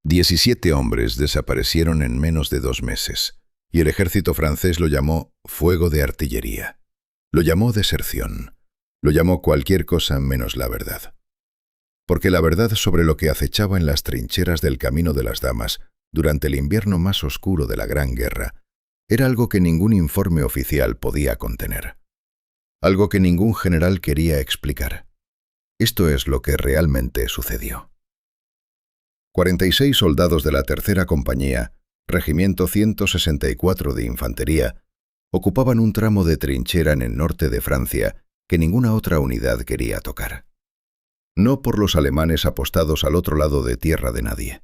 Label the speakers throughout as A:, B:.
A: 17 hombres desaparecieron en menos de 2 meses, y el ejército francés lo llamó fuego de artillería. Lo llamó deserción. Lo llamó cualquier cosa menos la verdad. Porque la verdad sobre lo que acechaba en las trincheras del Camino de las Damas durante el invierno más oscuro de la Gran Guerra era algo que ningún informe oficial podía contener. Algo que ningún general quería explicar. Esto es lo que realmente sucedió. 46 soldados de la tercera compañía, Regimiento 164 de Infantería, ocupaban un tramo de trinchera en el norte de Francia que ninguna otra unidad quería tocar. No por los alemanes apostados al otro lado de tierra de nadie.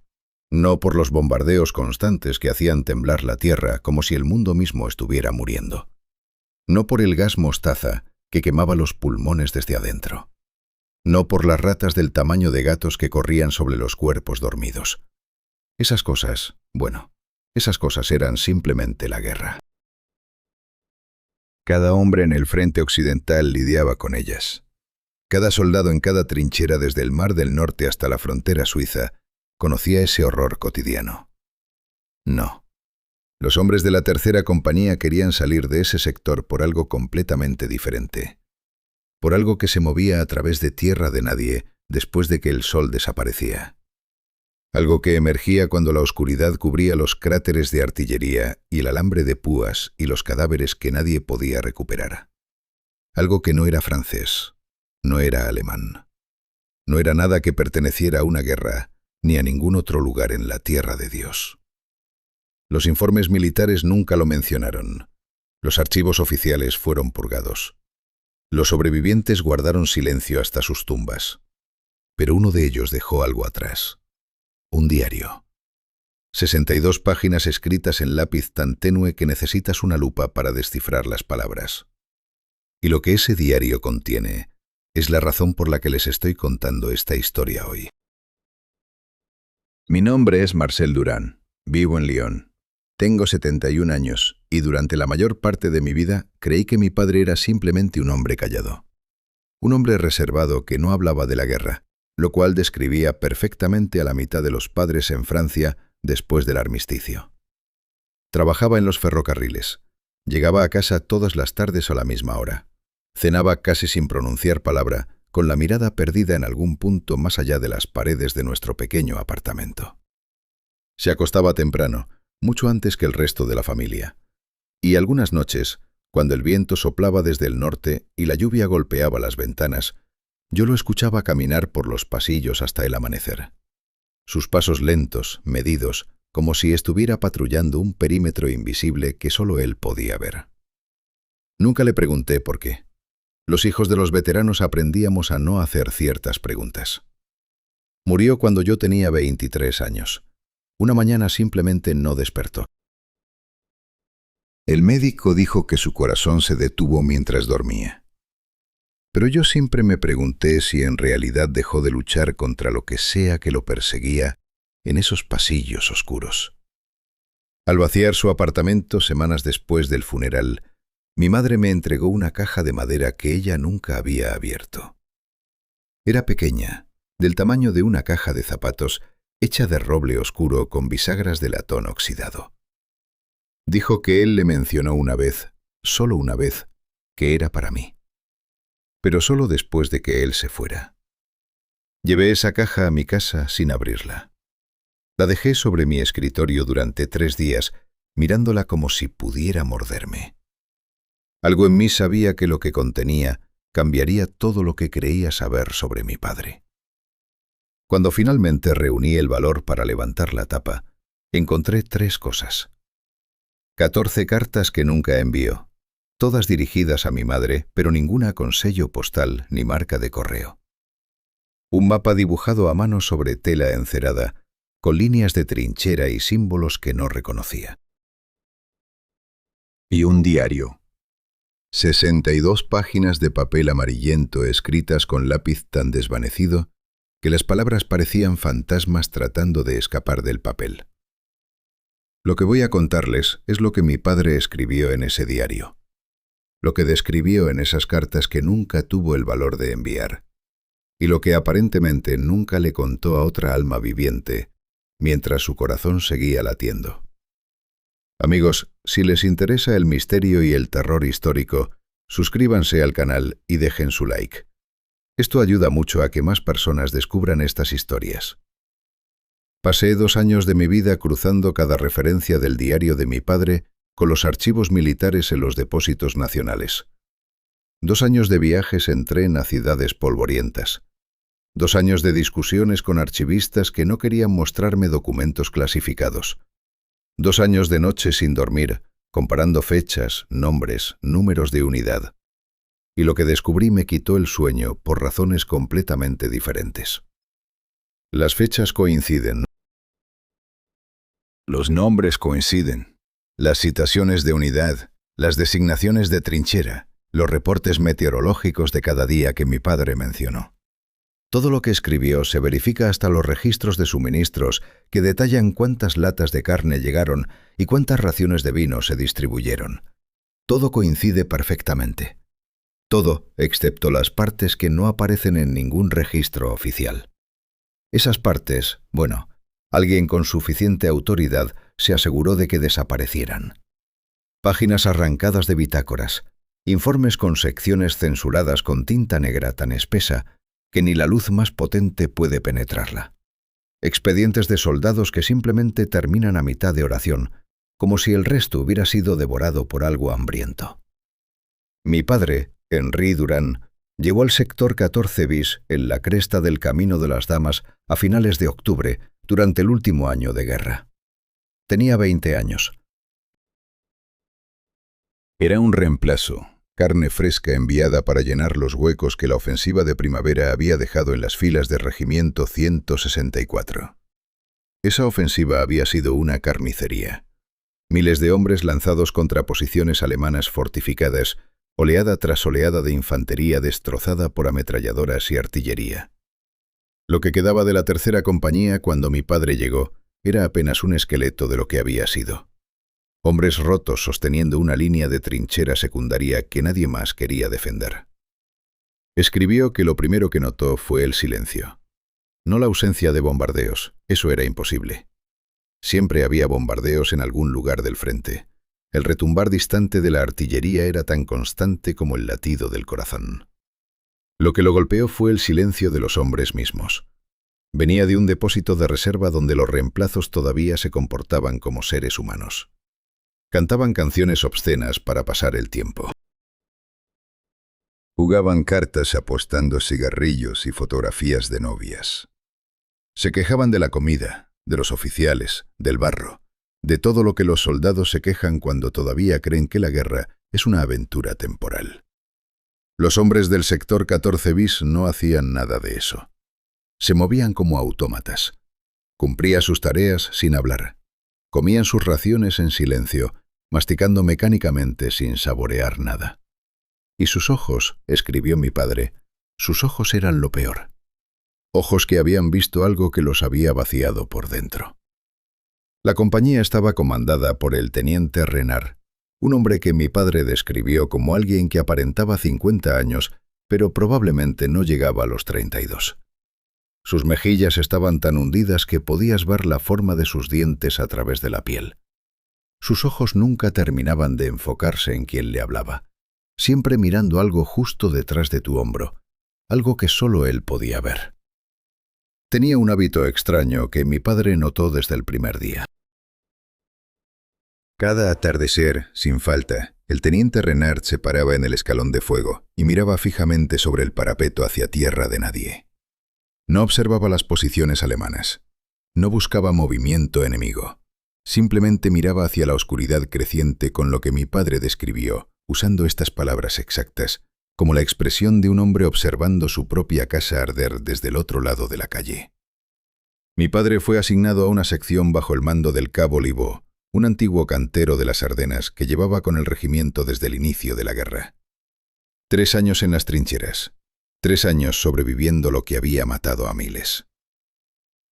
A: No por los bombardeos constantes que hacían temblar la tierra como si el mundo mismo estuviera muriendo. No por el gas mostaza que quemaba los pulmones desde adentro. No por las ratas del tamaño de gatos que corrían sobre los cuerpos dormidos. Esas cosas, esas cosas eran simplemente la guerra. Cada hombre en el frente occidental lidiaba con ellas. Cada soldado en cada trinchera desde el Mar del Norte hasta la frontera suiza conocía ese horror cotidiano. No. Los hombres de la tercera compañía querían salir de ese sector por algo completamente diferente. Por algo que se movía a través de tierra de nadie después de que el sol desaparecía. Algo que emergía cuando la oscuridad cubría los cráteres de artillería y el alambre de púas y los cadáveres que nadie podía recuperar. Algo que no era francés, no era alemán. No era nada que perteneciera a una guerra ni a ningún otro lugar en la tierra de Dios. Los informes militares nunca lo mencionaron. Los archivos oficiales fueron purgados. Los sobrevivientes guardaron silencio hasta sus tumbas. Pero uno de ellos dejó algo atrás. Un diario. 62 páginas escritas en lápiz tan tenue que necesitas una lupa para descifrar las palabras. Y lo que ese diario contiene es la razón por la que les estoy contando esta historia hoy. Mi nombre es Marcel Durán. Vivo en Lyon. Tengo 71 años y durante la mayor parte de mi vida creí que mi padre era simplemente un hombre callado. Un hombre reservado que no hablaba de la guerra, lo cual describía perfectamente a la mitad de los padres en Francia después del armisticio. Trabajaba en los ferrocarriles. Llegaba a casa todas las tardes a la misma hora. Cenaba casi sin pronunciar palabra, con la mirada perdida en algún punto más allá de las paredes de nuestro pequeño apartamento. Se acostaba temprano, mucho antes que el resto de la familia. Y algunas noches, cuando el viento soplaba desde el norte y la lluvia golpeaba las ventanas, yo lo escuchaba caminar por los pasillos hasta el amanecer. Sus pasos lentos, medidos, como si estuviera patrullando un perímetro invisible que solo él podía ver. Nunca le pregunté por qué. Los hijos de los veteranos aprendíamos a no hacer ciertas preguntas. Murió cuando yo tenía 23 años. Una mañana simplemente no despertó. El médico dijo que su corazón se detuvo mientras dormía. Pero yo siempre me pregunté si en realidad dejó de luchar contra lo que sea que lo perseguía en esos pasillos oscuros. Al vaciar su apartamento semanas después del funeral, mi madre me entregó una caja de madera que ella nunca había abierto. Era pequeña, del tamaño de una caja de zapatos, hecha de roble oscuro con bisagras de latón oxidado. Dijo que él le mencionó una vez, solo una vez, que era para mí. Pero solo después de que él se fuera. Llevé esa caja a mi casa sin abrirla. La dejé sobre mi escritorio durante 3 días, mirándola como si pudiera morderme. Algo en mí sabía que lo que contenía cambiaría todo lo que creía saber sobre mi padre. Cuando finalmente reuní el valor para levantar la tapa, encontré 3 cosas. 14 cartas que nunca envió, todas dirigidas a mi madre, pero ninguna con sello postal ni marca de correo. Un mapa dibujado a mano sobre tela encerada, con líneas de trinchera y símbolos que no reconocía. Y un diario. 62 páginas de papel amarillento escritas con lápiz tan desvanecido que las palabras parecían fantasmas tratando de escapar del papel. Lo que voy a contarles es lo que mi padre escribió en ese diario, lo que describió en esas cartas que nunca tuvo el valor de enviar, y lo que aparentemente nunca le contó a otra alma viviente, mientras su corazón seguía latiendo. Amigos, si les interesa el misterio y el terror histórico, suscríbanse al canal y dejen su like. Esto ayuda mucho a que más personas descubran estas historias. Pasé 2 años de mi vida cruzando cada referencia del diario de mi padre con los archivos militares en los depósitos nacionales. 2 años de viajes en tren a ciudades polvorientas. 2 años de discusiones con archivistas que no querían mostrarme documentos clasificados. 2 años de noches sin dormir, comparando fechas, nombres, números de unidad. Y lo que descubrí me quitó el sueño por razones completamente diferentes. Las fechas coinciden. Los nombres coinciden. Las citaciones de unidad, las designaciones de trinchera, los reportes meteorológicos de cada día que mi padre mencionó. Todo lo que escribió se verifica hasta los registros de suministros que detallan cuántas latas de carne llegaron y cuántas raciones de vino se distribuyeron. Todo coincide perfectamente. Todo, excepto las partes que no aparecen en ningún registro oficial. Esas partes, bueno, alguien con suficiente autoridad se aseguró de que desaparecieran. Páginas arrancadas de bitácoras, informes con secciones censuradas con tinta negra tan espesa que ni la luz más potente puede penetrarla. Expedientes de soldados que simplemente terminan a mitad de oración, como si el resto hubiera sido devorado por algo hambriento. Mi padre, Henry Durán, llegó al sector 14 bis en la cresta del Camino de las Damas a finales de octubre, durante el último año de guerra. Tenía 20 años. Era un reemplazo. Carne fresca enviada para llenar los huecos que la ofensiva de primavera había dejado en las filas del Regimiento 164. Esa ofensiva había sido una carnicería. Miles de hombres lanzados contra posiciones alemanas fortificadas, oleada tras oleada de infantería destrozada por ametralladoras y artillería. Lo que quedaba de la tercera compañía cuando mi padre llegó era apenas un esqueleto de lo que había sido. Hombres rotos sosteniendo una línea de trinchera secundaria que nadie más quería defender. Escribió que lo primero que notó fue el silencio. No la ausencia de bombardeos, eso era imposible. Siempre había bombardeos en algún lugar del frente. El retumbar distante de la artillería era tan constante como el latido del corazón. Lo que lo golpeó fue el silencio de los hombres mismos. Venía de un depósito de reserva donde los reemplazos todavía se comportaban como seres humanos. Cantaban canciones obscenas para pasar el tiempo. Jugaban cartas apostando cigarrillos y fotografías de novias. Se quejaban de la comida, de los oficiales, del barro, de todo lo que los soldados se quejan cuando todavía creen que la guerra es una aventura temporal. Los hombres del sector 14 bis no hacían nada de eso. Se movían como autómatas. Cumplían sus tareas sin hablar. Comían sus raciones en silencio, masticando mecánicamente sin saborear nada. Y sus ojos, escribió mi padre, sus ojos eran lo peor. Ojos que habían visto algo que los había vaciado por dentro. La compañía estaba comandada por el teniente Renard, un hombre que mi padre describió como alguien que aparentaba 50 años, pero probablemente no llegaba a los 32. Sus mejillas estaban tan hundidas que podías ver la forma de sus dientes a través de la piel. Sus ojos nunca terminaban de enfocarse en quien le hablaba, siempre mirando algo justo detrás de tu hombro, algo que solo él podía ver. Tenía un hábito extraño que mi padre notó desde el primer día. Cada atardecer, sin falta, el teniente Renard se paraba en el escalón de fuego y miraba fijamente sobre el parapeto hacia tierra de nadie. No observaba las posiciones alemanas. No buscaba movimiento enemigo. Simplemente miraba hacia la oscuridad creciente con lo que mi padre describió, usando estas palabras exactas, como la expresión de un hombre observando su propia casa arder desde el otro lado de la calle. Mi padre fue asignado a una sección bajo el mando del cabo Libó, un antiguo cantero de las Ardenas que llevaba con el regimiento desde el inicio de la guerra. 3 años en las trincheras, 3 años sobreviviendo lo que había matado a miles.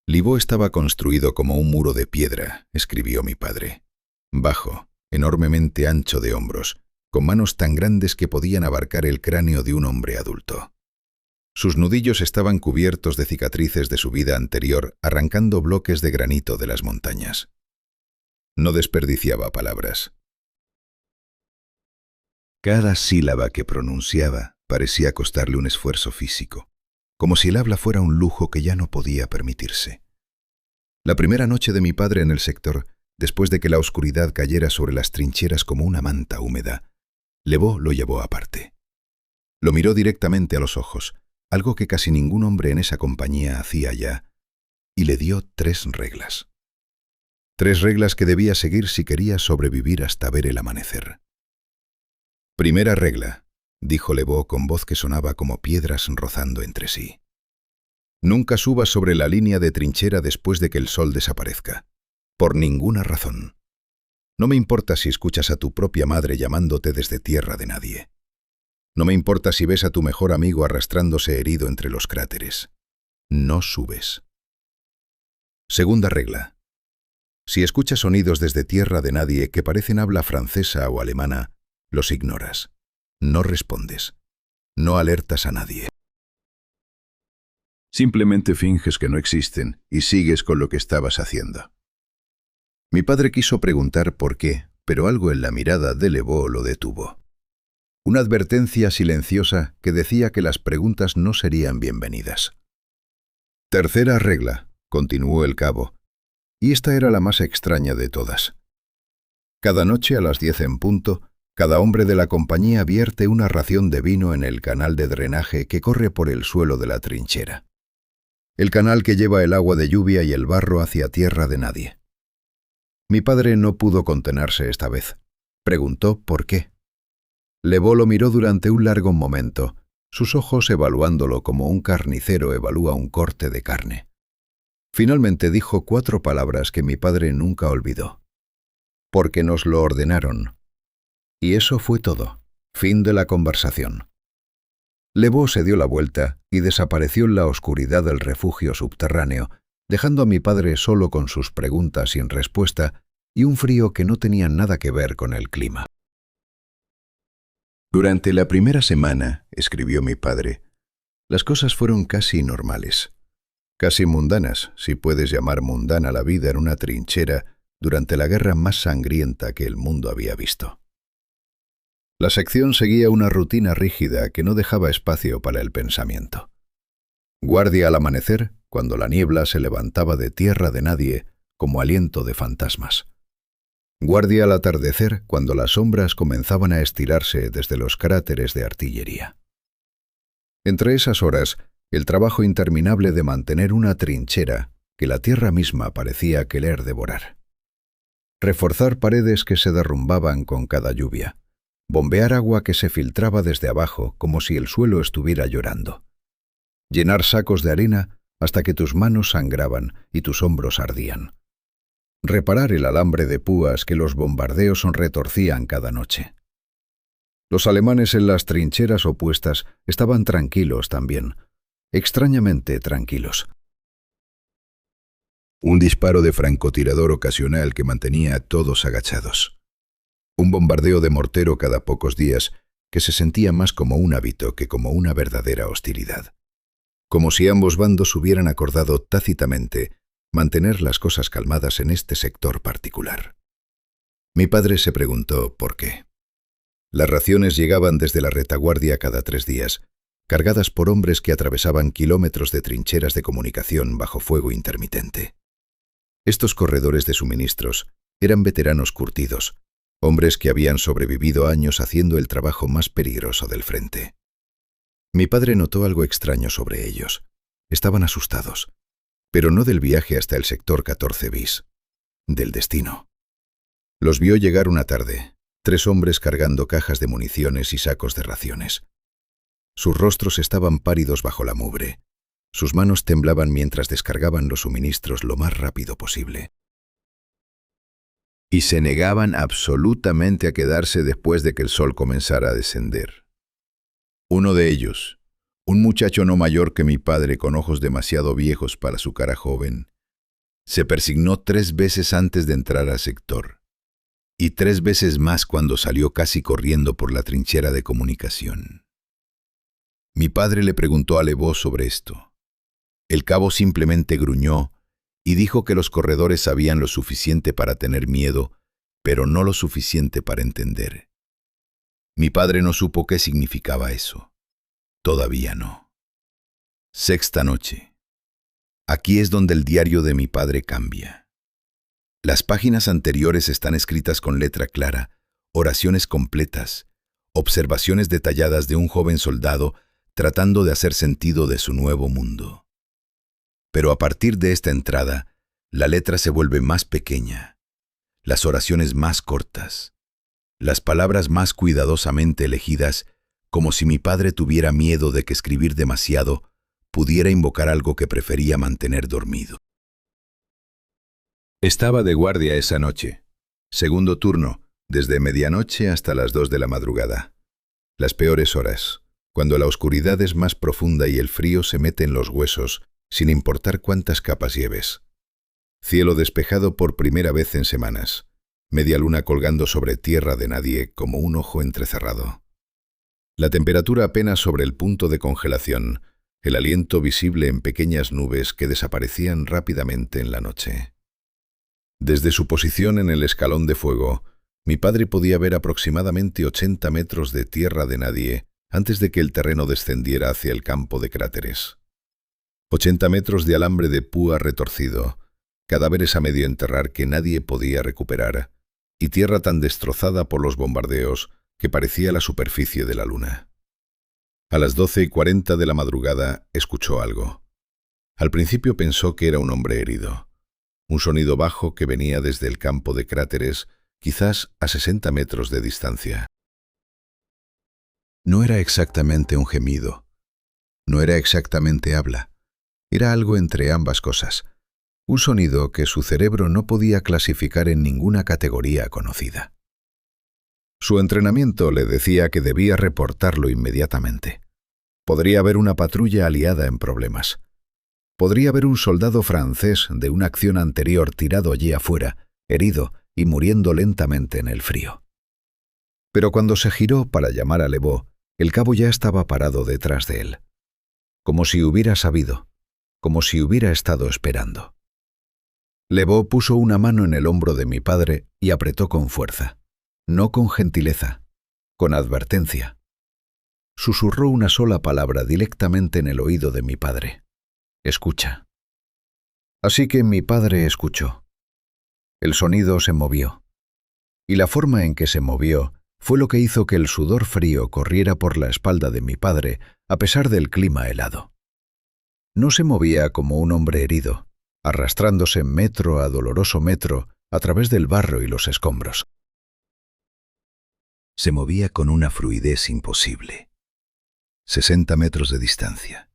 A: Libó estaba construido como un muro de piedra, escribió mi padre. Bajo, enormemente ancho de hombros, con manos tan grandes que podían abarcar el cráneo de un hombre adulto. Sus nudillos estaban cubiertos de cicatrices de su vida anterior, arrancando bloques de granito de las montañas. No desperdiciaba palabras. Cada sílaba que pronunciaba parecía costarle un esfuerzo físico, como si el habla fuera un lujo que ya no podía permitirse. La primera noche de mi padre en el sector, después de que la oscuridad cayera sobre las trincheras como una manta húmeda, Lebow lo llevó aparte. Lo miró directamente a los ojos, algo que casi ningún hombre en esa compañía hacía ya, y le dio 3 reglas. 3 reglas que debía seguir si quería sobrevivir hasta ver el amanecer. Primera regla, dijo Lebow con voz que sonaba como piedras rozando entre sí. Nunca subas sobre la línea de trinchera después de que el sol desaparezca. Por ninguna razón. No me importa si escuchas a tu propia madre llamándote desde tierra de nadie. No me importa si ves a tu mejor amigo arrastrándose herido entre los cráteres. No subes. Segunda regla. Si escuchas sonidos desde tierra de nadie que parecen habla francesa o alemana, los ignoras. No respondes. No alertas a nadie. Simplemente finges que no existen y sigues con lo que estabas haciendo. Mi padre quiso preguntar por qué, pero algo en la mirada de Lebow lo detuvo. Una advertencia silenciosa que decía que las preguntas no serían bienvenidas. Tercera regla, continuó el cabo, y esta era la más extraña de todas. Cada noche a las 10 en punto, cada hombre de la compañía vierte una ración de vino en el canal de drenaje que corre por el suelo de la trinchera. El canal que lleva el agua de lluvia y el barro hacia tierra de nadie. Mi padre no pudo contenerse esta vez. Preguntó por qué. Lebow lo miró durante un largo momento, sus ojos evaluándolo como un carnicero evalúa un corte de carne. Finalmente dijo 4 palabras que mi padre nunca olvidó. Porque nos lo ordenaron. Y eso fue todo. Fin de la conversación. Lebow se dio la vuelta y desapareció en la oscuridad del refugio subterráneo, dejando a mi padre solo con sus preguntas sin respuesta y un frío que no tenía nada que ver con el clima. Durante la primera semana, escribió mi padre, las cosas fueron casi normales, casi mundanas, si puedes llamar mundana la vida en una trinchera durante la guerra más sangrienta que el mundo había visto. La sección seguía una rutina rígida que no dejaba espacio para el pensamiento. Guardia al amanecer, cuando la niebla se levantaba de tierra de nadie como aliento de fantasmas. Guardia al atardecer, cuando las sombras comenzaban a estirarse desde los cráteres de artillería. Entre esas horas, el trabajo interminable de mantener una trinchera que la tierra misma parecía querer devorar. Reforzar paredes que se derrumbaban con cada lluvia. Bombear agua que se filtraba desde abajo como si el suelo estuviera llorando. Llenar sacos de arena hasta que tus manos sangraban y tus hombros ardían. Reparar el alambre de púas que los bombardeos retorcían cada noche. Los alemanes en las trincheras opuestas estaban tranquilos también, extrañamente tranquilos. Un disparo de francotirador ocasional que mantenía a todos agachados. Un bombardeo de mortero cada pocos días que se sentía más como un hábito que como una verdadera hostilidad. Como si ambos bandos hubieran acordado tácitamente mantener las cosas calmadas en este sector particular. Mi padre se preguntó por qué. Las raciones llegaban desde la retaguardia cada 3 días, cargadas por hombres que atravesaban kilómetros de trincheras de comunicación bajo fuego intermitente. Estos corredores de suministros eran veteranos curtidos, hombres que habían sobrevivido años haciendo el trabajo más peligroso del frente. Mi padre notó algo extraño sobre ellos. Estaban asustados, pero no del viaje hasta el sector 14 bis, del destino. Los vio llegar una tarde, 3 hombres cargando cajas de municiones y sacos de raciones. Sus rostros estaban pálidos bajo la mugre. Sus manos temblaban mientras descargaban los suministros lo más rápido posible. Y se negaban absolutamente a quedarse después de que el sol comenzara a descender. Uno de ellos, un muchacho no mayor que mi padre con ojos demasiado viejos para su cara joven, se persignó 3 veces antes de entrar al sector, y 3 veces más cuando salió casi corriendo por la trinchera de comunicación. Mi padre le preguntó a Levó sobre esto. El cabo simplemente gruñó y dijo que los corredores sabían lo suficiente para tener miedo, pero no lo suficiente para entender. Mi padre no supo qué significaba eso. Todavía no. Sexta noche. Aquí es donde el diario de mi padre cambia. Las páginas anteriores están escritas con letra clara, oraciones completas, observaciones detalladas de un joven soldado tratando de hacer sentido de su nuevo mundo. Pero a partir de esta entrada, la letra se vuelve más pequeña, las oraciones más cortas, las palabras más cuidadosamente elegidas, como si mi padre tuviera miedo de que escribir demasiado pudiera invocar algo que prefería mantener dormido. Estaba de guardia esa noche. Segundo turno, desde medianoche hasta las 2 de la madrugada. Las peores horas, cuando la oscuridad es más profunda y el frío se mete en los huesos, sin importar cuántas capas lleves. Cielo despejado por primera vez en semanas. Media luna colgando sobre tierra de nadie como un ojo entrecerrado. La temperatura apenas sobre el punto de congelación, el aliento visible en pequeñas nubes que desaparecían rápidamente en la noche. Desde su posición en el escalón de fuego, mi padre podía ver aproximadamente 80 metros de tierra de nadie antes de que el terreno descendiera hacia el campo de cráteres. 80 metros de alambre de púa retorcido, cadáveres a medio enterrar que nadie podía recuperar, y tierra tan destrozada por los bombardeos que parecía la superficie de la luna. A las 12:40 de la madrugada escuchó algo. Al principio pensó que era un hombre herido. Un sonido bajo que venía desde el campo de cráteres, quizás a 60 metros de distancia. No era exactamente un gemido. No era exactamente habla. Era algo entre ambas cosas. Un sonido que su cerebro no podía clasificar en ninguna categoría conocida. Su entrenamiento le decía que debía reportarlo inmediatamente. Podría haber una patrulla aliada en problemas. Podría haber un soldado francés de una acción anterior tirado allí afuera, herido y muriendo lentamente en el frío. Pero cuando se giró para llamar a Levó, el cabo ya estaba parado detrás de él. Como si hubiera sabido, como si hubiera estado esperando. Levó puso una mano en el hombro de mi padre y apretó con fuerza. No con gentileza, con advertencia. Susurró una sola palabra directamente en el oído de mi padre. Escucha. Así que mi padre escuchó. El sonido se movió. Y la forma en que se movió fue lo que hizo que el sudor frío corriera por la espalda de mi padre a pesar del clima helado. No se movía como un hombre herido, arrastrándose metro a doloroso metro a través del barro y los escombros. Se movía con una fluidez imposible. 60 metros de distancia,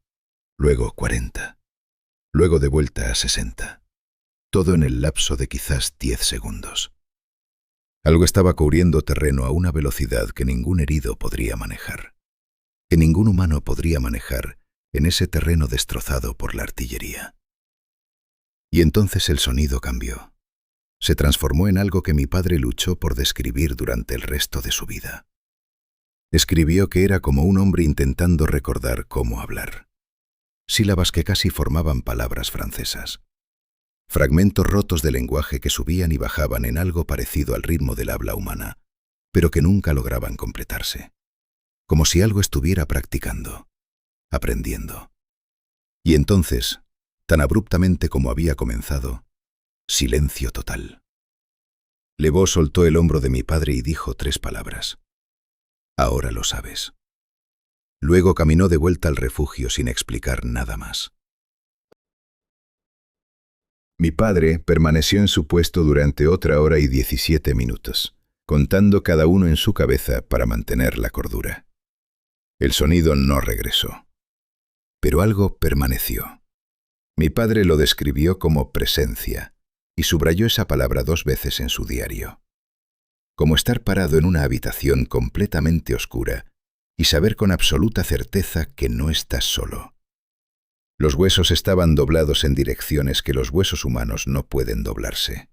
A: luego 40, luego de vuelta a 60. Todo en el lapso de quizás 10 segundos. Algo estaba cubriendo terreno a una velocidad que ningún herido podría manejar, que ningún humano podría manejar en ese terreno destrozado por la artillería. Y entonces el sonido cambió. Se transformó en algo que mi padre luchó por describir durante el resto de su vida. Escribió que era como un hombre intentando recordar cómo hablar. Sílabas que casi formaban palabras francesas. Fragmentos rotos de lenguaje que subían y bajaban en algo parecido al ritmo del habla humana, pero que nunca lograban completarse. Como si algo estuviera practicando, aprendiendo. Y entonces, tan abruptamente como había comenzado, silencio total. Levó soltó el hombro de mi padre y dijo 3 palabras. Ahora lo sabes. Luego caminó de vuelta al refugio sin explicar nada más. Mi padre permaneció en su puesto durante otra hora y 17 minutos, contando cada uno en su cabeza para mantener la cordura. El sonido no regresó. Pero algo permaneció. Mi padre lo describió como presencia y subrayó esa palabra 2 veces en su diario. Como estar parado en una habitación completamente oscura y saber con absoluta certeza que no estás solo. Los huesos estaban doblados en direcciones que los huesos humanos no pueden doblarse.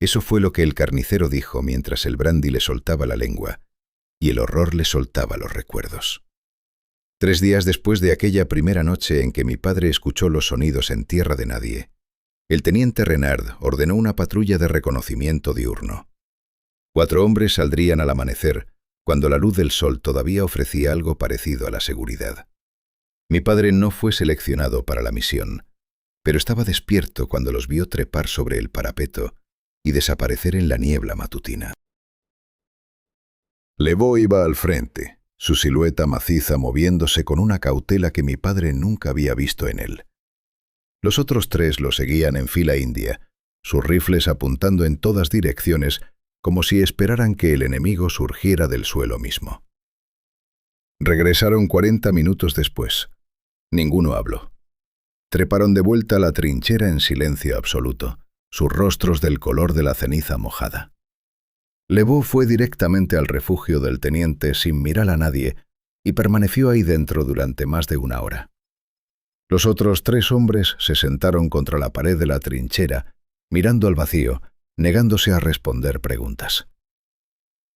A: Eso fue lo que el carnicero dijo mientras el brandy le soltaba la lengua y el horror le soltaba los recuerdos. 3 días después de aquella primera noche en que mi padre escuchó los sonidos en tierra de nadie, el teniente Renard ordenó una patrulla de reconocimiento diurno. 4 hombres saldrían al amanecer, cuando la luz del sol todavía ofrecía algo parecido a la seguridad. Mi padre no fue seleccionado para la misión, pero estaba despierto cuando los vio trepar sobre el parapeto y desaparecer en la niebla matutina. Levaux iba al frente, su silueta maciza moviéndose con una cautela que mi padre nunca había visto en él. Los otros 3 lo seguían en fila india, sus rifles apuntando en todas direcciones como si esperaran que el enemigo surgiera del suelo mismo. Regresaron 40 minutos después. Ninguno habló. Treparon de vuelta a la trinchera en silencio absoluto, sus rostros del color de la ceniza mojada. Levaux fue directamente al refugio del teniente sin mirar a nadie y permaneció ahí dentro durante más de 1 hora. Los otros 3 hombres se sentaron contra la pared de la trinchera, mirando al vacío, negándose a responder preguntas.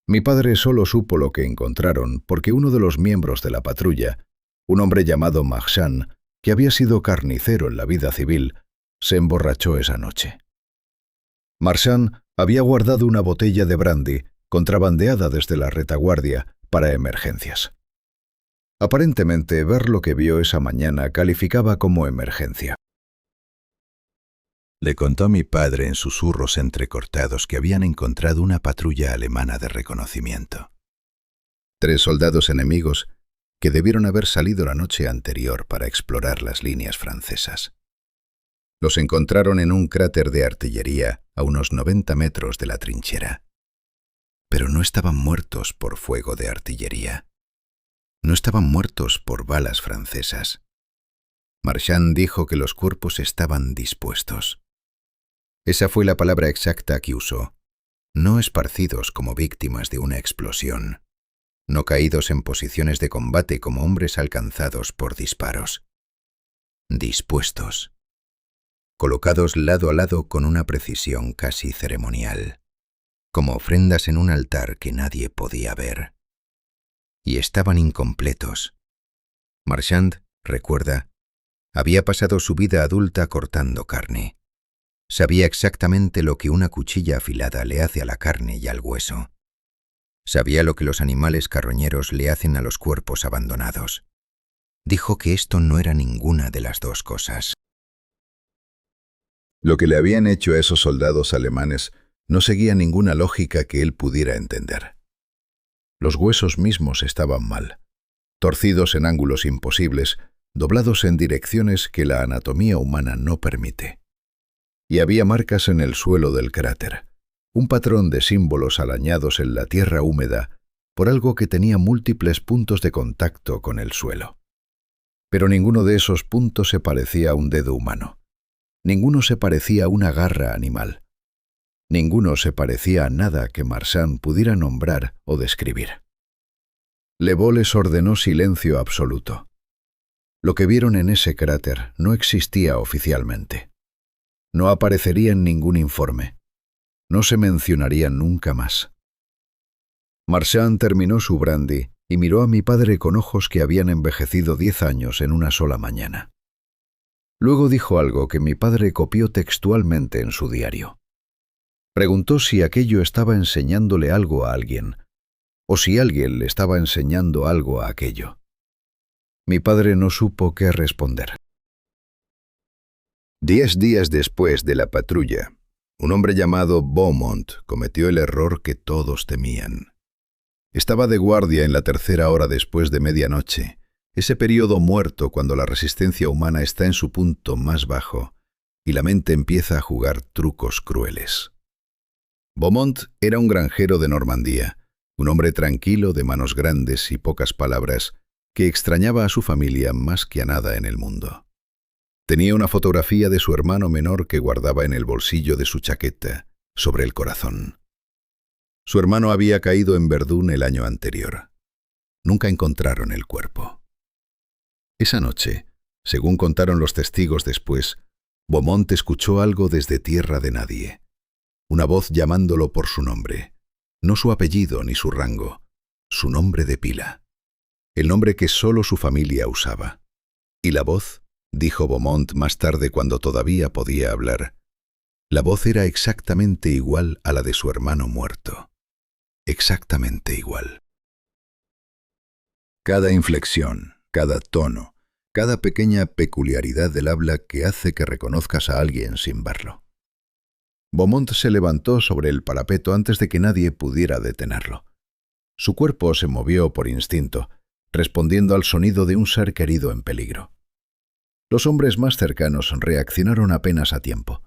A: Mi padre solo supo lo que encontraron porque uno de los miembros de la patrulla, un hombre llamado Marchand, que había sido carnicero en la vida civil, se emborrachó esa noche. Marchand había guardado una botella de brandy, contrabandeada desde la retaguardia, para emergencias. Aparentemente, ver lo que vio esa mañana calificaba como emergencia. Le contó a mi padre en susurros entrecortados que habían encontrado una patrulla alemana de reconocimiento. 3 soldados enemigos que debieron haber salido la noche anterior para explorar las líneas francesas. Los encontraron en un cráter de artillería a unos 90 metros de la trinchera. Pero no estaban muertos por fuego de artillería. No estaban muertos por balas francesas. Marchand dijo que los cuerpos estaban dispuestos. Esa fue la palabra exacta que usó. No esparcidos como víctimas de una explosión. No caídos en posiciones de combate como hombres alcanzados por disparos. Dispuestos. Colocados lado a lado con una precisión casi ceremonial, como ofrendas en un altar que nadie podía ver. Y estaban incompletos. Marchand, recuerda, había pasado su vida adulta cortando carne. Sabía exactamente lo que una cuchilla afilada le hace a la carne y al hueso. Sabía lo que los animales carroñeros le hacen a los cuerpos abandonados. Dijo que esto no era ninguna de las 2 cosas. Lo que le habían hecho a esos soldados alemanes no seguía ninguna lógica que él pudiera entender. Los huesos mismos estaban mal, torcidos en ángulos imposibles, doblados en direcciones que la anatomía humana no permite. Y había marcas en el suelo del cráter, un patrón de símbolos alañados en la tierra húmeda por algo que tenía múltiples puntos de contacto con el suelo. Pero ninguno de esos puntos se parecía a un dedo humano. Ninguno se parecía a una garra animal. Ninguno se parecía a nada que Marchand pudiera nombrar o describir. Levaux les ordenó silencio absoluto. Lo que vieron en ese cráter no existía oficialmente. No aparecería en ningún informe. No se mencionaría nunca más. Marchand terminó su brandy y miró a mi padre con ojos que habían envejecido 10 años en una sola mañana. Luego dijo algo que mi padre copió textualmente en su diario. Preguntó si aquello estaba enseñándole algo a alguien, o si alguien le estaba enseñando algo a aquello. Mi padre no supo qué responder. 10 días después de la patrulla, un hombre llamado Beaumont cometió el error que todos temían. Estaba de guardia en la 3ª hora después de medianoche, ese período muerto cuando la resistencia humana está en su punto más bajo y la mente empieza a jugar trucos crueles. Beaumont era un granjero de Normandía, un hombre tranquilo de manos grandes y pocas palabras que extrañaba a su familia más que a nada en el mundo. Tenía una fotografía de su hermano menor que guardaba en el bolsillo de su chaqueta, sobre el corazón. Su hermano había caído en Verdún el año anterior. Nunca encontraron el cuerpo. Esa noche, según contaron los testigos después, Beaumont escuchó algo desde tierra de nadie. Una voz llamándolo por su nombre. No su apellido ni su rango, su nombre de pila. el nombre que solo su familia usaba. ¿Y la voz?, dijo Beaumont más tarde cuando todavía podía hablar. La voz era exactamente igual a la de su hermano muerto. Exactamente igual. Cada inflexión, cada tono, cada pequeña peculiaridad del habla que hace que reconozcas a alguien sin verlo. Beaumont se levantó sobre el parapeto antes de que nadie pudiera detenerlo. Su cuerpo se movió por instinto, respondiendo al sonido de un ser querido en peligro. Los hombres más cercanos reaccionaron apenas a tiempo.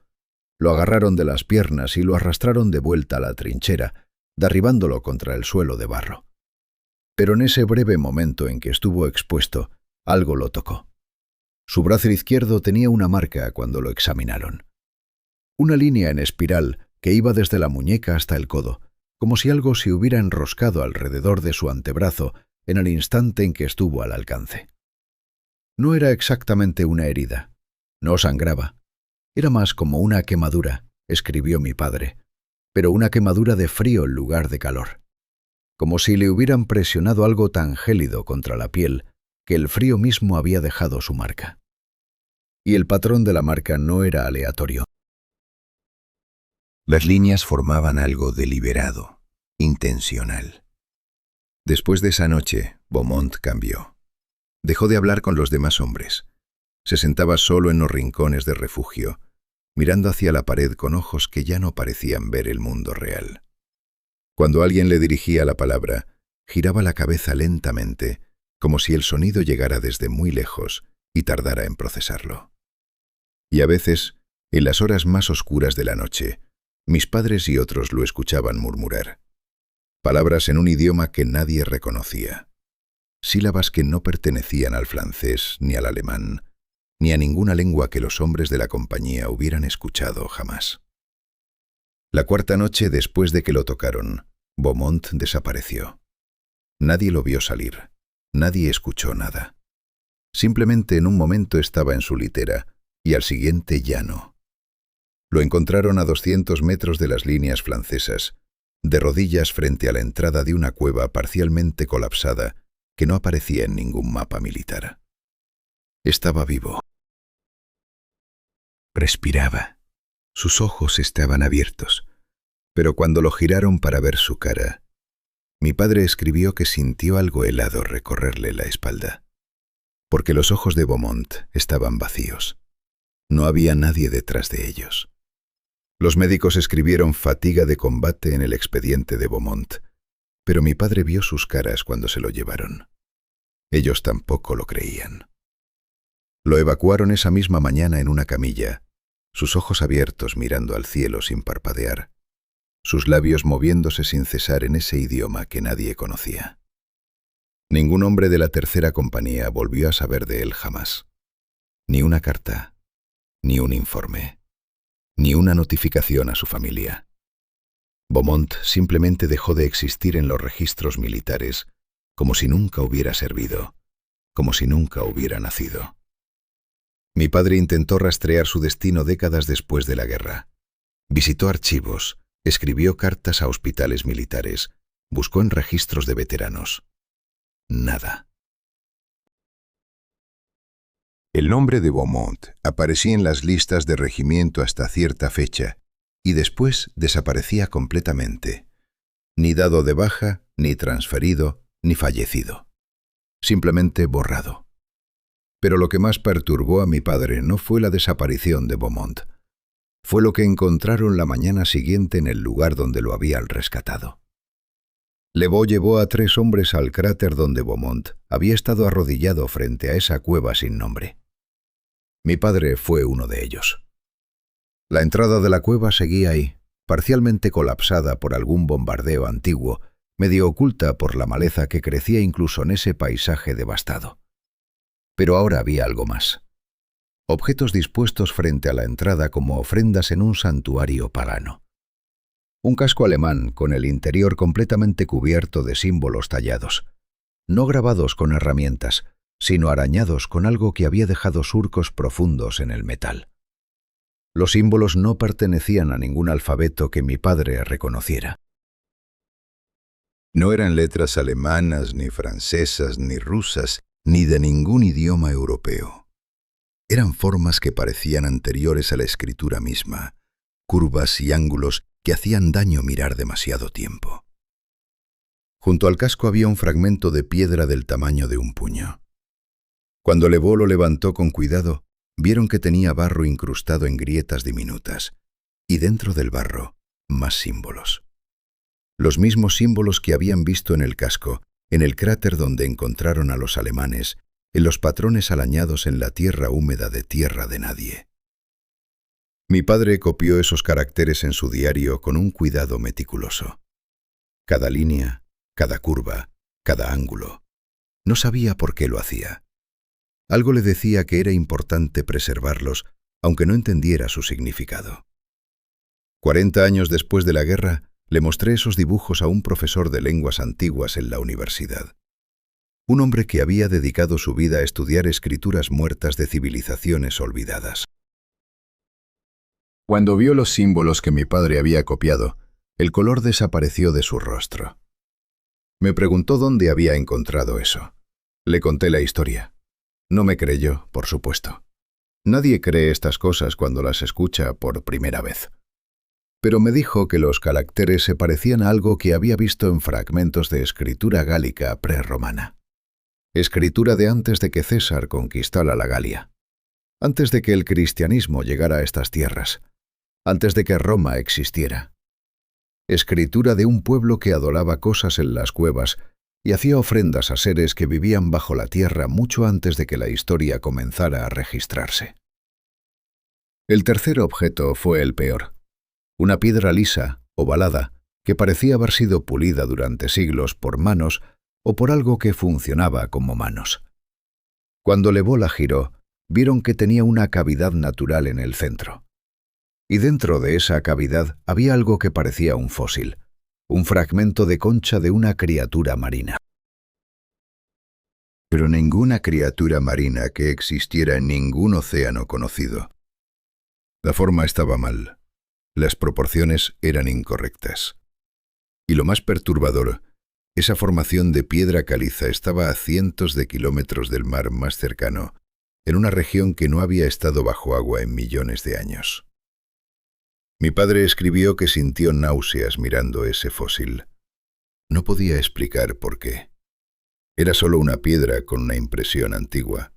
A: Lo agarraron de las piernas y lo arrastraron de vuelta a la trinchera, derribándolo contra el suelo de barro. Pero en ese breve momento en que estuvo expuesto, algo lo tocó. Su brazo izquierdo tenía una marca cuando lo examinaron. Una línea en espiral que iba desde la muñeca hasta el codo, como si algo se hubiera enroscado alrededor de su antebrazo en el instante en que estuvo al alcance. No era exactamente una herida, no sangraba. Era más como una quemadura, escribió mi padre, pero una quemadura de frío en lugar de calor. Como si le hubieran presionado algo tan gélido contra la piel que el frío mismo había dejado su marca. Y el patrón de la marca no era aleatorio. Las líneas formaban algo deliberado, intencional. Después de esa noche, Beaumont cambió. Dejó de hablar con los demás hombres. Se sentaba solo en los rincones de refugio, mirando hacia la pared con ojos que ya no parecían ver el mundo real. Cuando alguien le dirigía la palabra, giraba la cabeza lentamente, como si el sonido llegara desde muy lejos y tardara en procesarlo. Y a veces, en las horas más oscuras de la noche, mis padres y otros lo escuchaban murmurar. Palabras en un idioma que nadie reconocía. Sílabas que no pertenecían al francés ni al alemán, ni a ninguna lengua que los hombres de la compañía hubieran escuchado jamás. La cuarta noche después de que lo tocaron, Beaumont desapareció. Nadie lo vio salir, nadie escuchó nada. Simplemente en un momento estaba en su litera y al siguiente ya no. Lo encontraron a 200 metros de las líneas francesas, de rodillas frente a la entrada de una cueva parcialmente colapsada que no aparecía en ningún mapa militar. Estaba vivo. Respiraba. Sus ojos estaban abiertos, pero cuando lo giraron para ver su cara, mi padre escribió que sintió algo helado recorrerle la espalda, porque los ojos de Beaumont estaban vacíos. No había nadie detrás de ellos. Los médicos escribieron fatiga de combate en el expediente de Beaumont, pero mi padre vio sus caras cuando se lo llevaron. Ellos tampoco lo creían. Lo evacuaron esa misma mañana en una camilla, sus ojos abiertos mirando al cielo sin parpadear, sus labios moviéndose sin cesar en ese idioma que nadie conocía. Ningún hombre de la tercera compañía volvió a saber de él jamás. Ni una carta, ni un informe, ni una notificación a su familia. Beaumont simplemente dejó de existir en los registros militares, como si nunca hubiera servido, como si nunca hubiera nacido. Mi padre intentó rastrear su destino décadas después de la guerra. Visitó archivos, escribió cartas a hospitales militares, buscó en registros de veteranos. Nada. El nombre de Beaumont aparecía en las listas de regimiento hasta cierta fecha y después desaparecía completamente. Ni dado de baja, ni transferido, ni fallecido. Simplemente borrado. Pero lo que más perturbó a mi padre no fue la desaparición de Beaumont. Fue lo que encontraron la mañana siguiente en el lugar donde lo habían rescatado. Lebeau llevó a 3 hombres al cráter donde Beaumont había estado arrodillado frente a esa cueva sin nombre. Mi padre fue uno de ellos. La entrada de la cueva seguía ahí, parcialmente colapsada por algún bombardeo antiguo, medio oculta por la maleza que crecía incluso en ese paisaje devastado. Pero ahora había algo más. Objetos dispuestos frente a la entrada como ofrendas en un santuario pagano. Un casco alemán con el interior completamente cubierto de símbolos tallados, no grabados con herramientas, sino arañados con algo que había dejado surcos profundos en el metal. Los símbolos no pertenecían a ningún alfabeto que mi padre reconociera. No eran letras alemanas, ni francesas, ni rusas, ni de ningún idioma europeo. Eran formas que parecían anteriores a la escritura misma, curvas y ángulos que hacían daño mirar demasiado tiempo. Junto al casco había un fragmento de piedra del tamaño de un puño. Cuando Levó lo levantó con cuidado, vieron que tenía barro incrustado en grietas diminutas, y dentro del barro, más símbolos. Los mismos símbolos que habían visto en el casco, en el cráter donde encontraron a los alemanes, en los patrones arañados en la tierra húmeda de Tierra de Nadie. Mi padre copió esos caracteres en su diario con un cuidado meticuloso. Cada línea, cada curva, cada ángulo. No sabía por qué lo hacía. Algo le decía que era importante preservarlos, aunque no entendiera su significado. 40 años después de la guerra, le mostré esos dibujos a un profesor de lenguas antiguas en la universidad. Un hombre que había dedicado su vida a estudiar escrituras muertas de civilizaciones olvidadas. Cuando vio los símbolos que mi padre había copiado, el color desapareció de su rostro. Me preguntó dónde había encontrado eso. Le conté la historia. No me creyó, por supuesto. Nadie cree estas cosas cuando las escucha por primera vez. Pero me dijo que los caracteres se parecían a algo que había visto en fragmentos de escritura gálica prerromana. Escritura de antes de que César conquistara la Galia. Antes de que el cristianismo llegara a estas tierras. Antes de que Roma existiera. Escritura de un pueblo que adoraba cosas en las cuevas y hacía ofrendas a seres que vivían bajo la tierra mucho antes de que la historia comenzara a registrarse. El tercer objeto fue el peor. Una piedra lisa, ovalada, que parecía haber sido pulida durante siglos por manos o por algo que funcionaba como manos. Cuando Levó la giró, vieron que tenía una cavidad natural en el centro. Y dentro de esa cavidad había algo que parecía un fósil, un fragmento de concha de una criatura marina. Pero ninguna criatura marina que existiera en ningún océano conocido. La forma estaba mal. Las proporciones eran incorrectas. Y lo más perturbador, esa formación de piedra caliza estaba a cientos de kilómetros del mar más cercano, en una región que no había estado bajo agua en millones de años. Mi padre escribió que sintió náuseas mirando ese fósil. No podía explicar por qué. Era solo una piedra con una impresión antigua.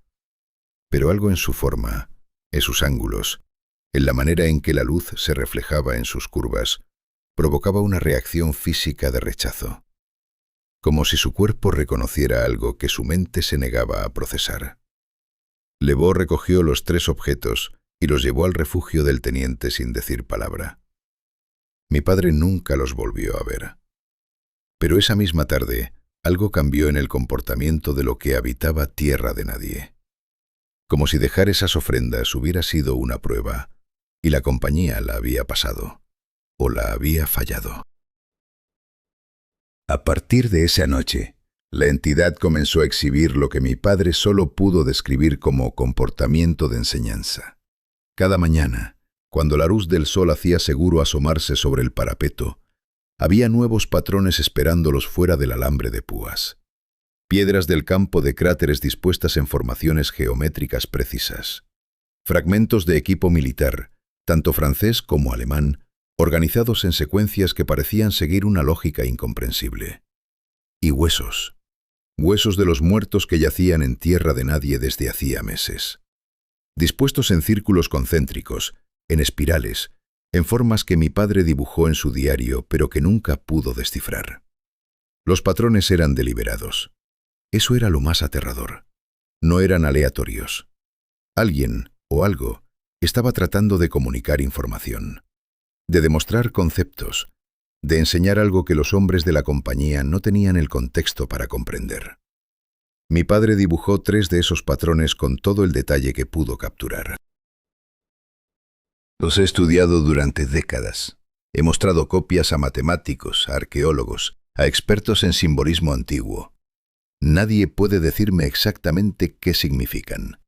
A: Pero algo en su forma, en sus ángulos, en la manera en que la luz se reflejaba en sus curvas, provocaba una reacción física de rechazo, como si su cuerpo reconociera algo que su mente se negaba a procesar. Levó recogió los 3 objetos y los llevó al refugio del teniente sin decir palabra. Mi padre nunca los volvió a ver. Pero esa misma tarde, algo cambió en el comportamiento de lo que habitaba Tierra de Nadie. Como si dejar esas ofrendas hubiera sido una prueba, y la compañía la había pasado, o la había fallado. A partir de esa noche, la entidad comenzó a exhibir lo que mi padre solo pudo describir como comportamiento de enseñanza. Cada mañana, cuando la luz del sol hacía seguro asomarse sobre el parapeto, había nuevos patrones esperándolos fuera del alambre de púas. Piedras del campo de cráteres dispuestas en formaciones geométricas precisas. Fragmentos de equipo militar, tanto francés como alemán, organizados en secuencias que parecían seguir una lógica incomprensible. Y huesos. Huesos de los muertos que yacían en Tierra de Nadie desde hacía meses. Dispuestos en círculos concéntricos, en espirales, en formas que mi padre dibujó en su diario, pero que nunca pudo descifrar. Los patrones eran deliberados. Eso era lo más aterrador. No eran aleatorios. Alguien, o algo, estaba tratando de comunicar información, de demostrar conceptos, de enseñar algo que los hombres de la compañía no tenían el contexto para comprender. Mi padre dibujó 3 de esos patrones con todo el detalle que pudo capturar. Los he estudiado durante décadas. He mostrado copias a matemáticos, a arqueólogos, a expertos en simbolismo antiguo. Nadie puede decirme exactamente qué significan.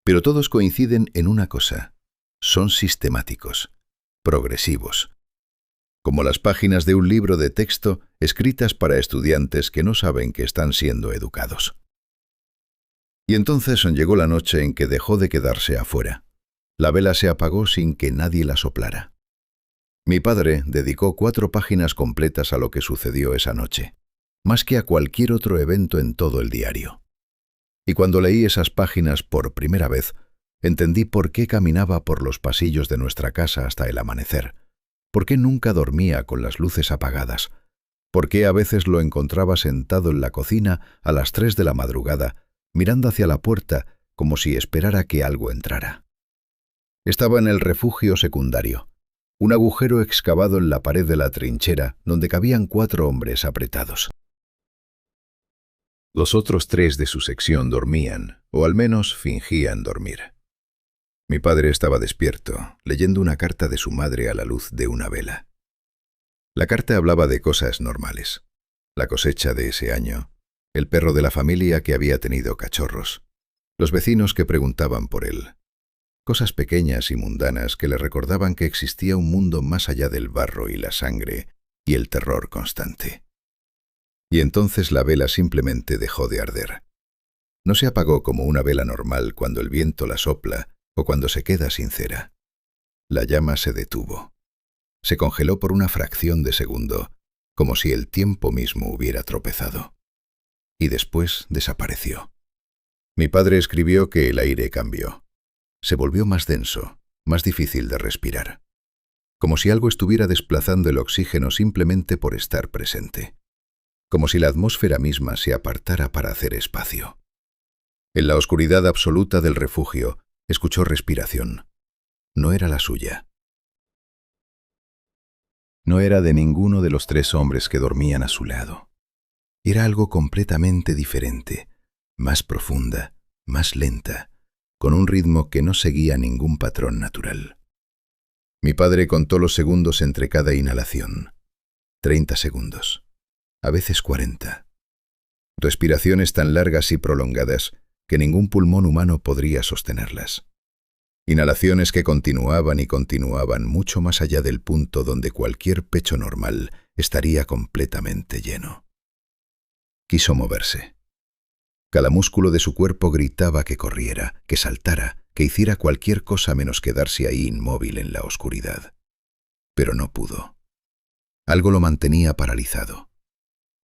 A: Pero todos coinciden en una cosa. Son sistemáticos, progresivos. como las páginas de un libro de texto escritas para estudiantes que no saben que están siendo educados. Y entonces llegó la noche en que dejó de quedarse afuera. La vela se apagó sin que nadie la soplara. Mi padre dedicó 4 páginas completas a lo que sucedió esa noche, más que a cualquier otro evento en todo el diario. Y cuando leí esas páginas por primera vez, entendí por qué caminaba por los pasillos de nuestra casa hasta el amanecer, por qué nunca dormía con las luces apagadas, por qué a veces lo encontraba sentado en la cocina a las 3 de la madrugada, mirando hacia la puerta como si esperara que algo entrara. Estaba en el refugio secundario, un agujero excavado en la pared de la trinchera donde cabían 4 hombres apretados. Los otros 3 de su sección dormían, o al menos fingían dormir. Mi padre estaba despierto, leyendo una carta de su madre a la luz de una vela. La carta hablaba de cosas normales: la cosecha de ese año, el perro de la familia que había tenido cachorros, los vecinos que preguntaban por él. Cosas pequeñas y mundanas que le recordaban que existía un mundo más allá del barro y la sangre y el terror constante. Y entonces la vela simplemente dejó de arder. No se apagó como una vela normal cuando el viento la sopla o cuando se queda sin cera. La llama se detuvo. Se congeló por una fracción de segundo, como si el tiempo mismo hubiera tropezado. Y después desapareció. Mi padre escribió que el aire cambió. Se volvió más denso, más difícil de respirar, como si algo estuviera desplazando el oxígeno simplemente por estar presente, como si la atmósfera misma se apartara para hacer espacio. En la oscuridad absoluta del refugio, escuchó respiración. No era la suya. No era de ninguno de los 3 hombres que dormían a su lado. Era algo completamente diferente, más profunda, más lenta, con un ritmo que no seguía ningún patrón natural. Mi padre contó los segundos entre cada inhalación. 30 segundos, a veces 40. Respiraciones tan largas y prolongadas que ningún pulmón humano podría sostenerlas. Inhalaciones que continuaban y continuaban mucho más allá del punto donde cualquier pecho normal estaría completamente lleno. Quiso moverse. Cada músculo de su cuerpo gritaba que corriera, que saltara, que hiciera cualquier cosa menos quedarse ahí inmóvil en la oscuridad. Pero no pudo. Algo lo mantenía paralizado.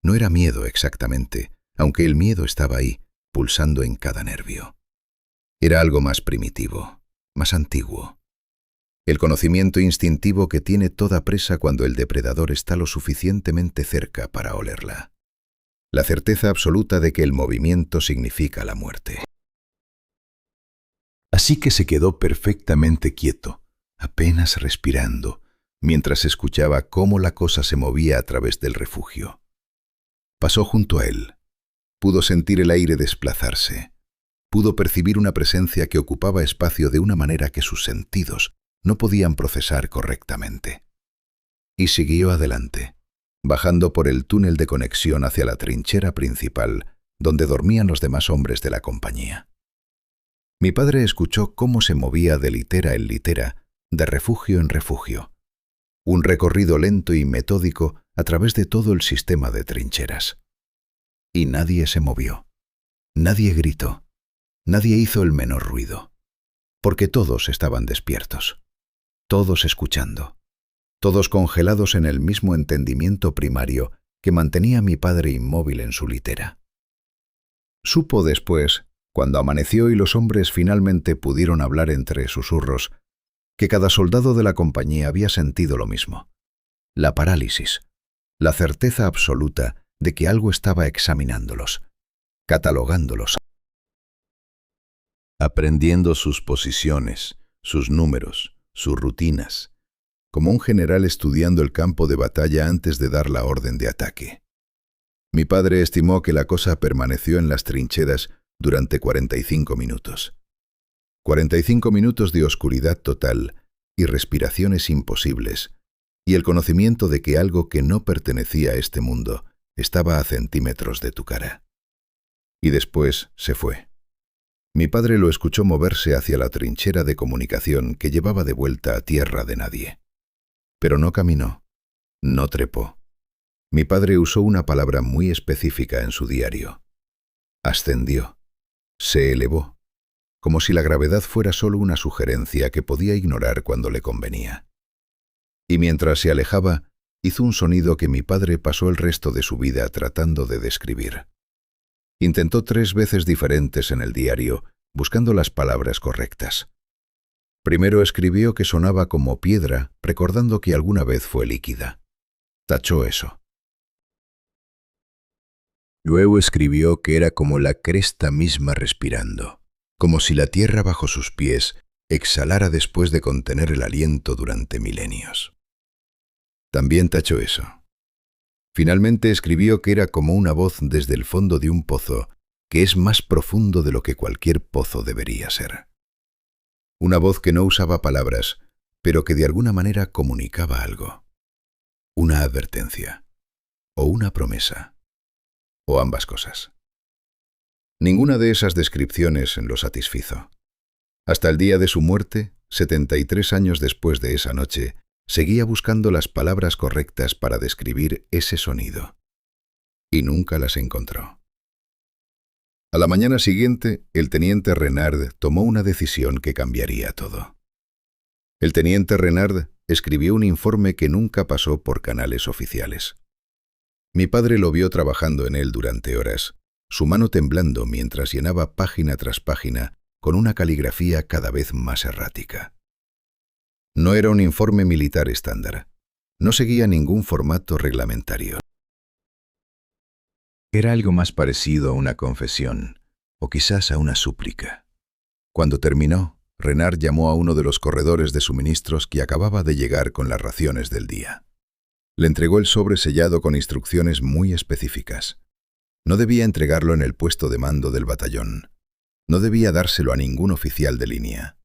A: No era miedo exactamente, aunque el miedo estaba ahí, pulsando en cada nervio. Era algo más primitivo, más antiguo. El conocimiento instintivo que tiene toda presa cuando el depredador está lo suficientemente cerca para olerla. La certeza absoluta de que el movimiento significa la muerte. Así que se quedó perfectamente quieto, apenas respirando, mientras escuchaba cómo la cosa se movía a través del refugio. Pasó junto a él. Pudo sentir el aire desplazarse. Pudo percibir una presencia que ocupaba espacio de una manera que sus sentidos no podían procesar correctamente. Y siguió adelante, bajando por el túnel de conexión hacia la trinchera principal, donde dormían los demás hombres de la compañía. Mi padre escuchó cómo se movía de litera en litera, de refugio en refugio. Un recorrido lento y metódico a través de todo el sistema de trincheras. Y nadie se movió. Nadie gritó. Nadie hizo el menor ruido. Porque todos estaban despiertos. Todos escuchando. Todos congelados en el mismo entendimiento primario que mantenía a mi padre inmóvil en su litera. Supo después, cuando amaneció y los hombres finalmente pudieron hablar entre susurros, que cada soldado de la compañía había sentido lo mismo. La parálisis, la certeza absoluta de que algo estaba examinándolos, catalogándolos, aprendiendo sus posiciones, sus números, sus rutinas, como un general estudiando el campo de batalla antes de dar la orden de ataque. Mi padre estimó que la cosa permaneció en las trincheras durante 45 minutos. 45 minutos de oscuridad total y respiraciones imposibles, y el conocimiento de que algo que no pertenecía a este mundo estaba a centímetros de tu cara. Y después se fue. Mi padre lo escuchó moverse hacia la trinchera de comunicación que llevaba de vuelta a tierra de nadie. Pero no caminó. No trepó. Mi padre usó una palabra muy específica en su diario. Ascendió. Se elevó. Como si la gravedad fuera solo una sugerencia que podía ignorar cuando le convenía. Y mientras se alejaba, hizo un sonido que mi padre pasó el resto de su vida tratando de describir. Intentó 3 veces diferentes en el diario, buscando las palabras correctas. Primero escribió que sonaba como piedra, recordando que alguna vez fue líquida. Tachó eso. Luego escribió que era como la cresta misma respirando, como si la tierra bajo sus pies exhalara después de contener el aliento durante milenios. También tachó eso. Finalmente escribió que era como una voz desde el fondo de un pozo, que es más profundo de lo que cualquier pozo debería ser. Una voz que no usaba palabras, pero que de alguna manera comunicaba algo. Una advertencia, o una promesa, o ambas cosas. Ninguna de esas descripciones lo satisfizo. Hasta el día de su muerte, 73 años después de esa noche, seguía buscando las palabras correctas para describir ese sonido. Y nunca las encontró. A la mañana siguiente, el teniente Renard tomó una decisión que cambiaría todo. El teniente Renard escribió un informe que nunca pasó por canales oficiales. Mi padre lo vio trabajando en él durante horas, su mano temblando mientras llenaba página tras página con una caligrafía cada vez más errática. No era un informe militar estándar. No seguía ningún formato reglamentario. Era algo más parecido a una confesión, o quizás a una súplica. Cuando terminó, Renard llamó a uno de los corredores de suministros que acababa de llegar con las raciones del día. Le entregó el sobre sellado con instrucciones muy específicas. No debía entregarlo en el puesto de mando del batallón. No debía dárselo a ningún oficial de línea.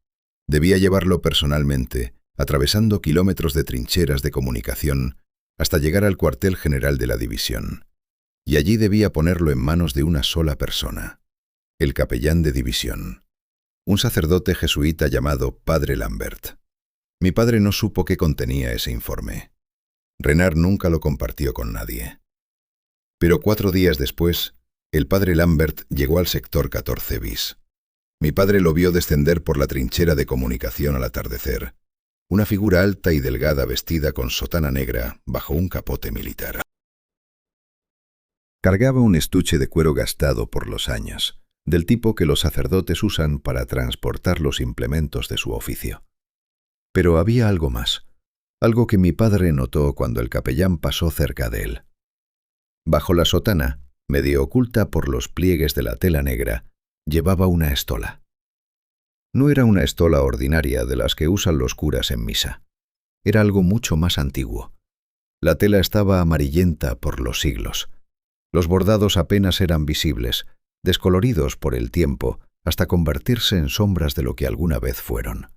A: Debía llevarlo personalmente, atravesando kilómetros de trincheras de comunicación hasta llegar al cuartel general de la división. Y allí debía ponerlo en manos de una sola persona, el capellán de división, un sacerdote jesuita llamado Padre Lambert. Mi padre no supo qué contenía ese informe. Renard nunca lo compartió con nadie. Pero 4 días después, el Padre Lambert llegó al sector 14 bis. Mi padre lo vio descender por la trinchera de comunicación al atardecer, una figura alta y delgada vestida con sotana negra bajo un capote militar. Cargaba un estuche de cuero gastado por los años, del tipo que los sacerdotes usan para transportar los implementos de su oficio. Pero había algo más, algo que mi padre notó cuando el capellán pasó cerca de él. Bajo la sotana, medio oculta por los pliegues de la tela negra, llevaba una estola. No era una estola ordinaria de las que usan los curas en misa. Era algo mucho más antiguo. La tela estaba amarillenta por los siglos. Los bordados apenas eran visibles, descoloridos por el tiempo, hasta convertirse en sombras de lo que alguna vez fueron.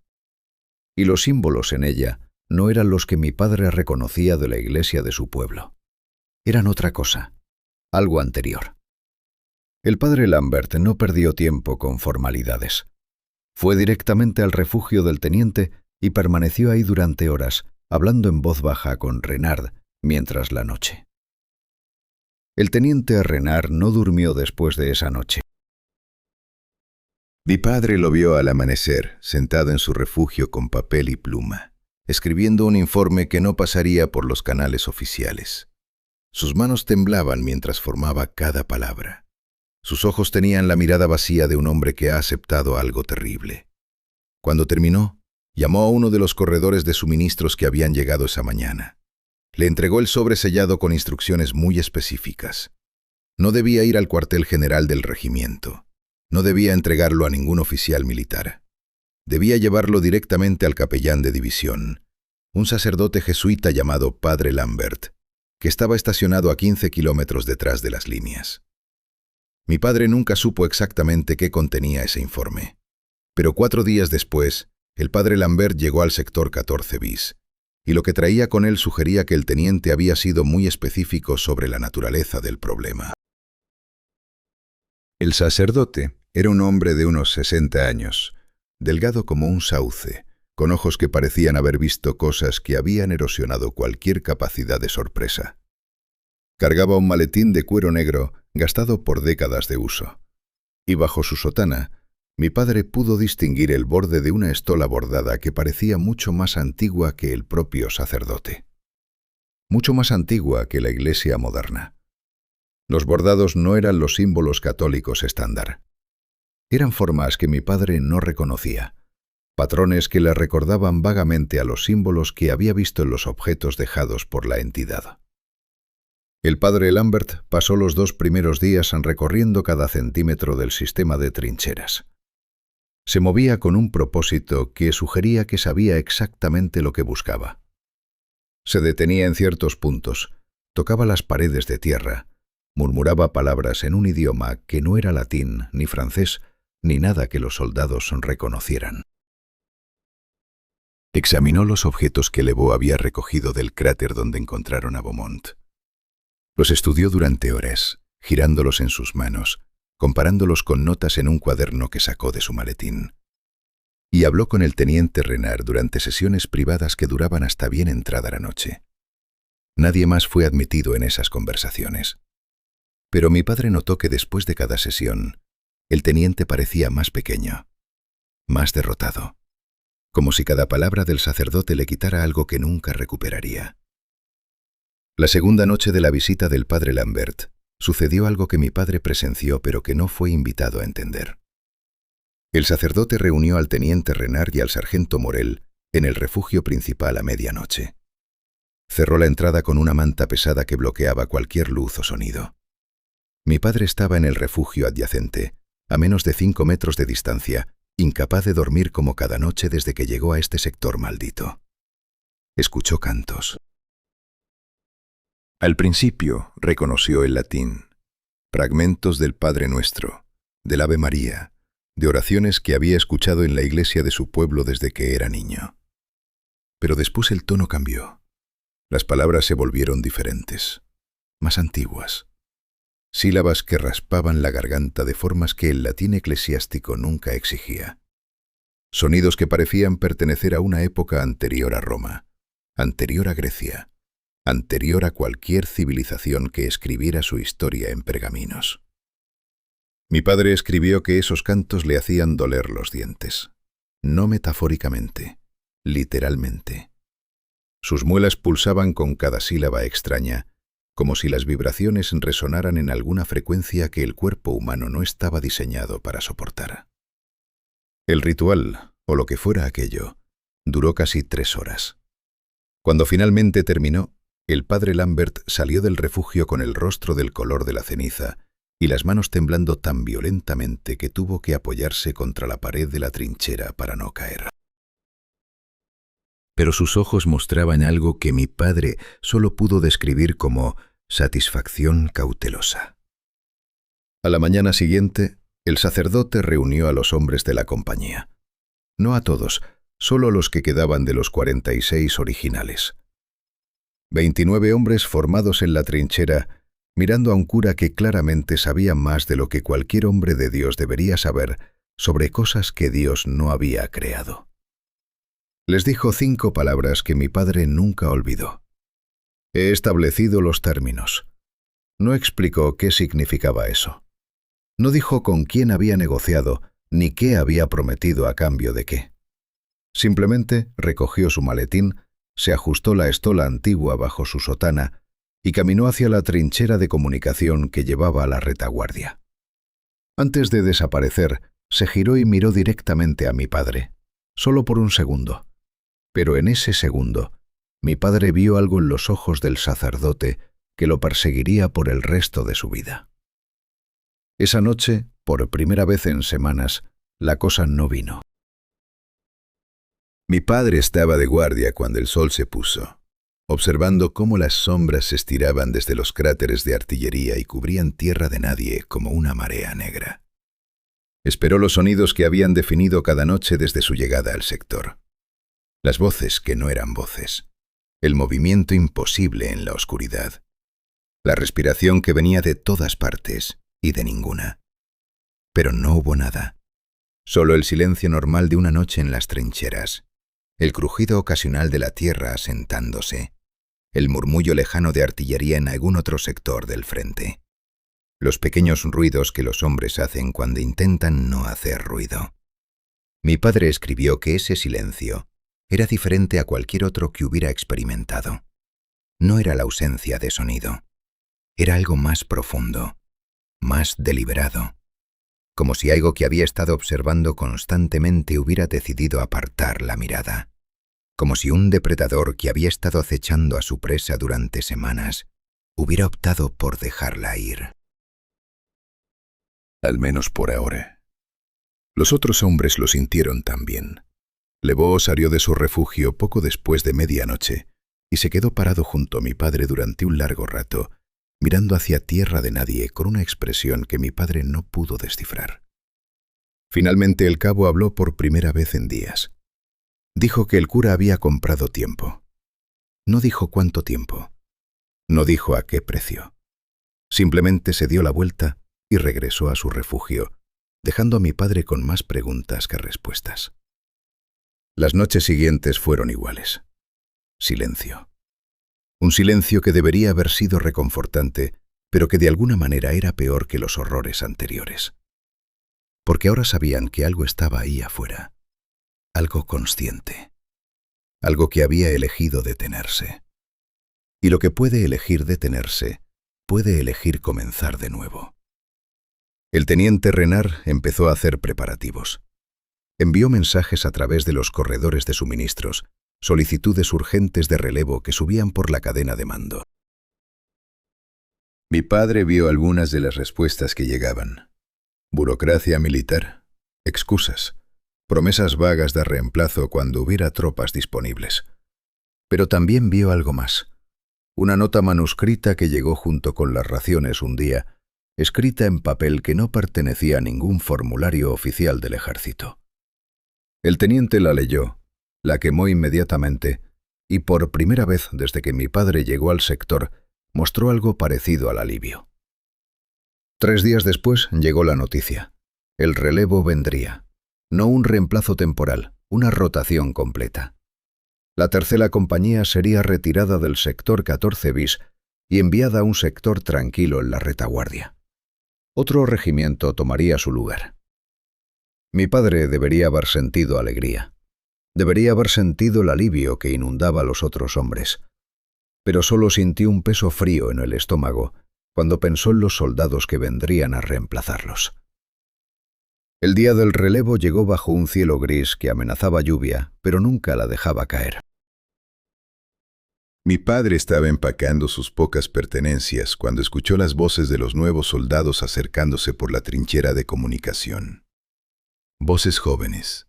A: Y los símbolos en ella no eran los que mi padre reconocía de la iglesia de su pueblo. Eran otra cosa, algo anterior. El padre Lambert no perdió tiempo con formalidades. Fue directamente al refugio del teniente y permaneció ahí durante horas, hablando en voz baja con Renard mientras la noche. El teniente Renard no durmió después de esa noche. Mi padre lo vio al amanecer, sentado en su refugio con papel y pluma, escribiendo un informe que no pasaría por los canales oficiales. Sus manos temblaban mientras formaba cada palabra. Sus ojos tenían la mirada vacía de un hombre que ha aceptado algo terrible. Cuando terminó, llamó a uno de los corredores de suministros que habían llegado esa mañana. Le entregó el sobre sellado con instrucciones muy específicas. No debía ir al cuartel general del regimiento. No debía entregarlo a ningún oficial militar. Debía llevarlo directamente al capellán de división, un sacerdote jesuita llamado Padre Lambert, que estaba estacionado a 15 kilómetros detrás de las líneas. Mi padre nunca supo exactamente qué contenía ese informe, pero 4 días después, el Padre Lambert llegó al sector 14 bis, y lo que traía con él sugería que el teniente había sido muy específico sobre la naturaleza del problema. El sacerdote era un hombre de unos 60 años, delgado como un sauce, con ojos que parecían haber visto cosas que habían erosionado cualquier capacidad de sorpresa. Cargaba un maletín de cuero negro gastado por décadas de uso, y bajo su sotana, mi padre pudo distinguir el borde de una estola bordada que parecía mucho más antigua que el propio sacerdote. Mucho más antigua que la iglesia moderna. Los bordados no eran los símbolos católicos estándar. Eran formas que mi padre no reconocía, patrones que le recordaban vagamente a los símbolos que había visto en los objetos dejados por la entidad. El padre Lambert pasó los 2 primeros días recorriendo cada centímetro del sistema de trincheras. Se movía con un propósito que sugería que sabía exactamente lo que buscaba. Se detenía en ciertos puntos, tocaba las paredes de tierra, murmuraba palabras en un idioma que no era latín, ni francés, ni nada que los soldados reconocieran. Examinó los objetos que Leboe había recogido del cráter donde encontraron a Beaumont. Los estudió durante horas, girándolos en sus manos, comparándolos con notas en un cuaderno que sacó de su maletín. Y habló con el teniente Renard durante sesiones privadas que duraban hasta bien entrada la noche. Nadie más fue admitido en esas conversaciones. Pero mi padre notó que después de cada sesión, el teniente parecía más pequeño, más derrotado, como si cada palabra del sacerdote le quitara algo que nunca recuperaría. La segunda noche de la visita del padre Lambert, sucedió algo que mi padre presenció pero que no fue invitado a entender. El sacerdote reunió al teniente Renard y al sargento Morel en el refugio principal a medianoche. Cerró la entrada con una manta pesada que bloqueaba cualquier luz o sonido. Mi padre estaba en el refugio adyacente, a menos de 5 metros de distancia, incapaz de dormir como cada noche desde que llegó a este sector maldito. Escuchó cantos. Al principio reconoció el latín, fragmentos del Padre Nuestro, del Ave María, de oraciones que había escuchado en la iglesia de su pueblo desde que era niño. Pero después el tono cambió. Las palabras se volvieron diferentes, más antiguas. Sílabas que raspaban la garganta de formas que el latín eclesiástico nunca exigía. Sonidos que parecían pertenecer a una época anterior a Roma, anterior a Grecia, anterior a cualquier civilización que escribiera su historia en pergaminos. Mi padre escribió que esos cantos le hacían doler los dientes, no metafóricamente, literalmente. Sus muelas pulsaban con cada sílaba extraña, como si las vibraciones resonaran en alguna frecuencia que el cuerpo humano no estaba diseñado para soportar. El ritual, o lo que fuera aquello, duró casi 3 horas. Cuando finalmente terminó, el padre Lambert salió del refugio con el rostro del color de la ceniza y las manos temblando tan violentamente que tuvo que apoyarse contra la pared de la trinchera para no caer. Pero sus ojos mostraban algo que mi padre solo pudo describir como satisfacción cautelosa. A la mañana siguiente, el sacerdote reunió a los hombres de la compañía. No a todos, solo a los que quedaban de los 46 originales. 29 hombres formados en la trinchera, mirando a un cura que claramente sabía más de lo que cualquier hombre de Dios debería saber sobre cosas que Dios no había creado. Les dijo 5 palabras que mi padre nunca olvidó. He establecido los términos. No explicó qué significaba eso. No dijo con quién había negociado, ni qué había prometido a cambio de qué. Simplemente recogió su maletín, se ajustó la estola antigua bajo su sotana y caminó hacia la trinchera de comunicación que llevaba a la retaguardia. Antes de desaparecer, se giró y miró directamente a mi padre, solo por un segundo. Pero en ese segundo, mi padre vio algo en los ojos del sacerdote que lo perseguiría por el resto de su vida. Esa noche, por primera vez en semanas, la cosa no vino. Mi padre estaba de guardia cuando el sol se puso, observando cómo las sombras se estiraban desde los cráteres de artillería y cubrían tierra de nadie como una marea negra. Esperó los sonidos que habían definido cada noche desde su llegada al sector. Las voces que no eran voces, el movimiento imposible en la oscuridad, la respiración que venía de todas partes y de ninguna. Pero no hubo nada, solo el silencio normal de una noche en las trincheras, el crujido ocasional de la tierra asentándose, el murmullo lejano de artillería en algún otro sector del frente. Los pequeños ruidos que los hombres hacen cuando intentan no hacer ruido. Mi padre escribió que ese silencio era diferente a cualquier otro que hubiera experimentado. No era la ausencia de sonido. Era algo más profundo, más deliberado, como si algo que había estado observando constantemente hubiera decidido apartar la mirada, como si un depredador que había estado acechando a su presa durante semanas hubiera optado por dejarla ir.
B: Al menos por ahora. Los otros hombres lo sintieron también. Levó salió de su refugio poco después de medianoche y se quedó parado junto a mi padre durante un largo rato, mirando hacia tierra de nadie con una expresión que mi padre no pudo descifrar. Finalmente el cabo habló por primera vez en días. Dijo que el cura había comprado tiempo. No dijo cuánto tiempo. No dijo a qué precio. Simplemente se dio la vuelta y regresó a su refugio, dejando a mi padre con más preguntas que respuestas. Las noches siguientes fueron iguales. Silencio. Un silencio que debería haber sido reconfortante, pero que de alguna manera era peor que los horrores anteriores. Porque ahora sabían que algo estaba ahí afuera, algo consciente, algo que había elegido detenerse. Y lo que puede elegir detenerse, puede elegir comenzar de nuevo. El teniente Renard empezó a hacer preparativos. Envió mensajes a través de los corredores de suministros, solicitudes urgentes de relevo que subían por la cadena de mando. Mi padre vio algunas de las respuestas que llegaban. Burocracia militar, excusas, promesas vagas de reemplazo cuando hubiera tropas disponibles. Pero también vio algo más. Una nota manuscrita que llegó junto con las raciones un día, escrita en papel que no pertenecía a ningún formulario oficial del ejército. El teniente la leyó, la quemó inmediatamente, y por primera vez desde que mi padre llegó al sector, mostró algo parecido al alivio. 3 días después llegó la noticia. El relevo vendría. No un reemplazo temporal, una rotación completa. La tercera compañía sería retirada del sector 14 bis y enviada a un sector tranquilo en la retaguardia. Otro regimiento tomaría su lugar. Mi padre debería haber sentido alegría. Debería haber sentido el alivio que inundaba a los otros hombres. Pero solo sintió un peso frío en el estómago cuando pensó en los soldados que vendrían a reemplazarlos. El día del relevo llegó bajo un cielo gris que amenazaba lluvia, pero nunca la dejaba caer. Mi padre estaba empacando sus pocas pertenencias cuando escuchó las voces de los nuevos soldados acercándose por la trinchera de comunicación. Voces jóvenes,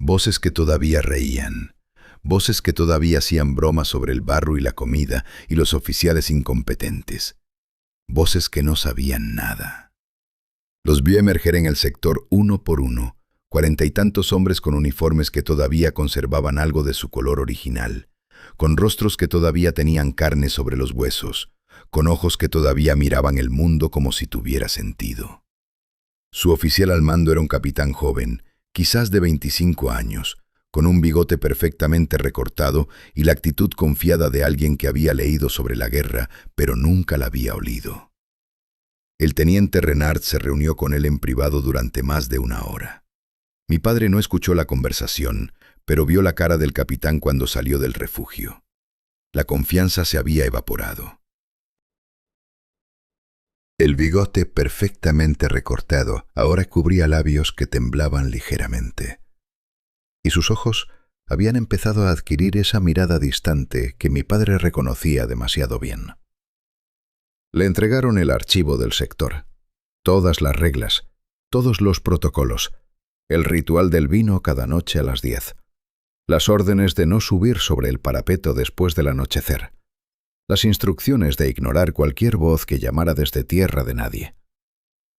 B: voces que todavía reían, voces que todavía hacían bromas sobre el barro y la comida y los oficiales incompetentes, voces que no sabían nada. Los vio emerger en el sector uno por uno, 40 y tantos hombres con uniformes que todavía conservaban algo de su color original, con rostros que todavía tenían carne sobre los huesos, con ojos que todavía miraban el mundo como si tuviera sentido. Su oficial al mando era un capitán joven, quizás de 25 años, con un bigote perfectamente recortado y la actitud confiada de alguien que había leído sobre la guerra, pero nunca la había olido. El teniente Renard se reunió con él en privado durante más de 1 hora. Mi padre no escuchó la conversación, pero vio la cara del capitán cuando salió del refugio. La confianza se había evaporado. El bigote perfectamente recortado ahora cubría labios que temblaban ligeramente. Y sus ojos habían empezado a adquirir esa mirada distante que mi padre reconocía demasiado bien. Le entregaron el archivo del sector, todas las reglas, todos los protocolos, el ritual del vino cada noche a las 10, las órdenes de no subir sobre el parapeto después del anochecer, las instrucciones de ignorar cualquier voz que llamara desde tierra de nadie.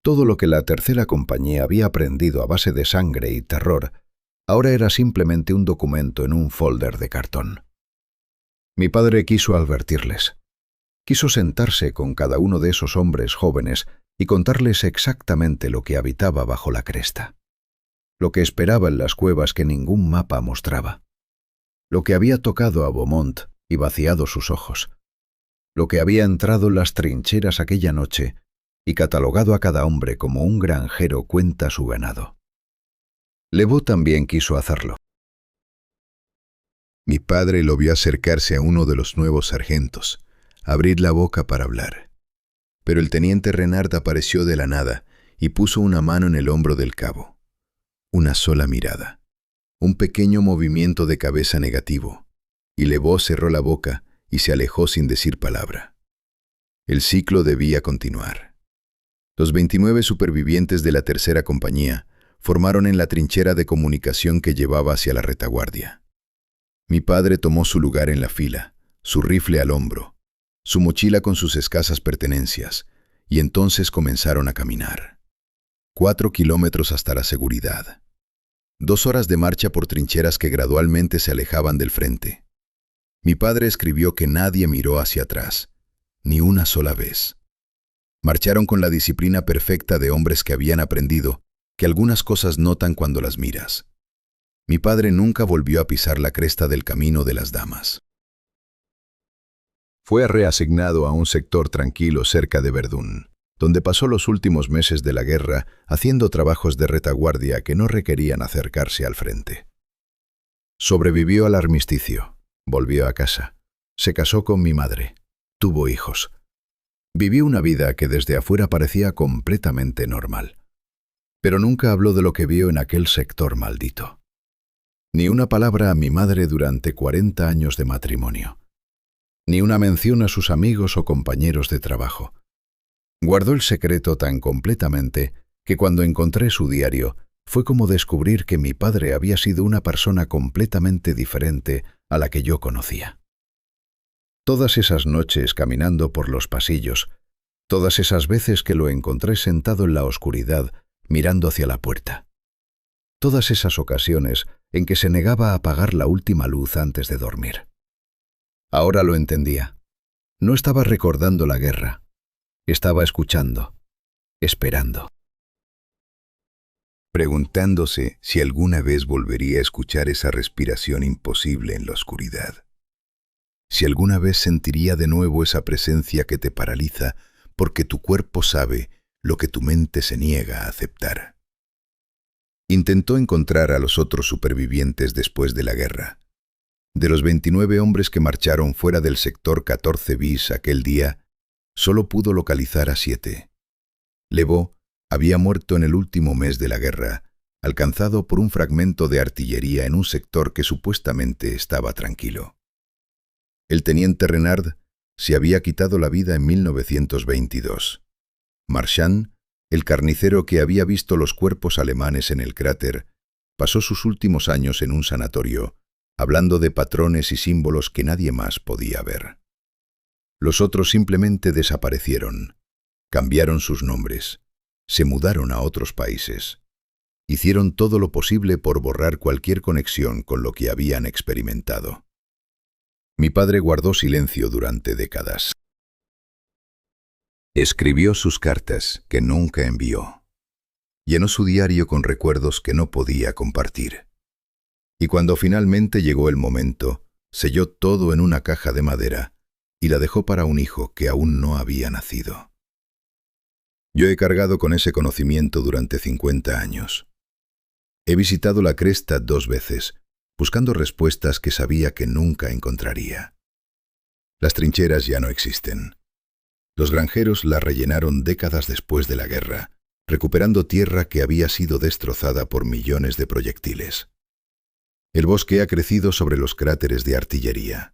B: Todo lo que la tercera compañía había aprendido a base de sangre y terror, ahora era simplemente un documento en un folder de cartón. Mi padre quiso advertirles. Quiso sentarse con cada uno de esos hombres jóvenes y contarles exactamente lo que habitaba bajo la cresta, lo que esperaba en las cuevas que ningún mapa mostraba. lo que había tocado a Beaumont y vaciado sus ojos, lo que había entrado en las trincheras aquella noche y catalogado a cada hombre como un granjero cuenta su ganado. Levaux también quiso hacerlo.
A: Mi padre lo vio acercarse a uno de los nuevos sargentos, abrir la boca para hablar. Pero el teniente Renard apareció de la nada y puso una mano en el hombro del cabo. Una sola mirada, un pequeño movimiento de cabeza negativo, y Levaux cerró la boca y se alejó sin decir palabra. El ciclo debía continuar. Los 29 supervivientes de la tercera compañía formaron en la trinchera de comunicación que llevaba hacia la retaguardia. Mi padre tomó su lugar en la fila, su rifle al hombro, su mochila con sus escasas pertenencias, y entonces comenzaron a caminar. 4 kilómetros hasta la seguridad. 2 horas de marcha por trincheras que gradualmente se alejaban del frente. Mi padre escribió que nadie miró hacia atrás, ni una sola vez. Marcharon con la disciplina perfecta de hombres que habían aprendido que algunas cosas notan cuando las miras. Mi padre nunca volvió a pisar la cresta del camino de las damas. Fue reasignado a un sector tranquilo cerca de Verdún, donde pasó los últimos meses de la guerra haciendo trabajos de retaguardia que no requerían acercarse al frente. Sobrevivió al armisticio, volvió a casa, se casó con mi madre, tuvo hijos. Vivió una vida que desde afuera parecía completamente normal. Pero nunca habló de lo que vio en aquel sector maldito. Ni una palabra a mi madre durante 40 años de matrimonio. Ni una mención a sus amigos o compañeros de trabajo. Guardó el secreto tan completamente que cuando encontré su diario fue como descubrir que mi padre había sido una persona completamente diferente a la que yo conocía. Todas esas noches caminando por los pasillos, todas esas veces que lo encontré sentado en la oscuridad mirando hacia la puerta, todas esas ocasiones en que se negaba a apagar la última luz antes de dormir. Ahora lo entendía. No estaba recordando la guerra. Estaba escuchando, esperando. Preguntándose si alguna vez volvería a escuchar esa respiración imposible en la oscuridad. Si alguna vez sentiría de nuevo esa presencia que te paraliza porque tu cuerpo sabe lo que tu mente se niega a aceptar. Intentó encontrar a los otros supervivientes después de la guerra. De los 29 hombres que marcharon fuera del sector 14 bis aquel día, solo pudo localizar a 7. Levaux había muerto en el último mes de la guerra, alcanzado por un fragmento de artillería en un sector que supuestamente estaba tranquilo. El teniente Renard se había quitado la vida en 1922. Marchand, el carnicero que había visto los cuerpos alemanes en el cráter, pasó sus últimos años en un sanatorio, hablando de patrones y símbolos que nadie más podía ver. Los otros simplemente desaparecieron, cambiaron sus nombres, se mudaron a otros países, hicieron todo lo posible por borrar cualquier conexión con lo que habían experimentado. Mi padre guardó silencio durante décadas. Escribió sus cartas, que nunca envió. Llenó su diario con recuerdos que no podía compartir. Y cuando finalmente llegó el momento, selló todo en una caja de madera y la dejó para un hijo que aún no había nacido. Yo he cargado con ese conocimiento durante 50 años. He visitado la cresta 2 veces, buscando respuestas que sabía que nunca encontraría. Las trincheras ya no existen. Los granjeros las rellenaron décadas después de la guerra, recuperando tierra que había sido destrozada por millones de proyectiles. El bosque ha crecido sobre los cráteres de artillería.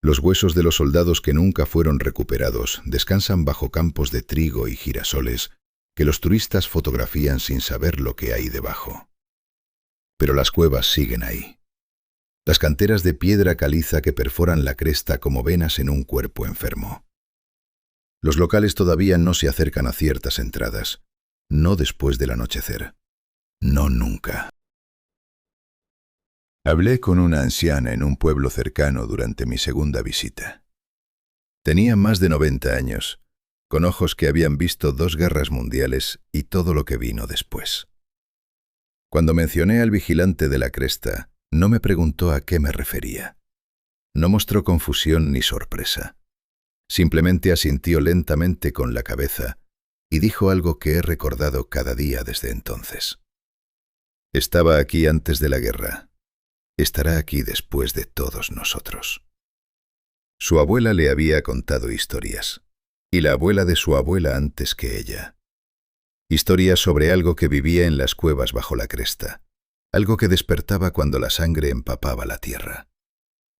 A: Los huesos de los soldados que nunca fueron recuperados descansan bajo campos de trigo y girasoles que los turistas fotografían sin saber lo que hay debajo. Pero las cuevas siguen ahí. Las canteras de piedra caliza que perforan la cresta como venas en un cuerpo enfermo. Los locales todavía no se acercan a ciertas entradas, no después del anochecer. No nunca. Hablé con una anciana en un pueblo cercano durante mi segunda visita. Tenía más de 90 años, con ojos que habían visto 2 guerras mundiales y todo lo que vino después. Cuando mencioné al vigilante de la cresta,
B: No me preguntó a qué me refería. No mostró confusión ni sorpresa. Simplemente asintió lentamente con la cabeza y dijo algo que he recordado cada día desde entonces. Estaba aquí antes de la guerra. Estará aquí después de todos nosotros. Su abuela le había contado historias, y la abuela de su abuela antes que ella. Historias sobre algo que vivía en las cuevas bajo la cresta, algo que despertaba cuando la sangre empapaba la tierra,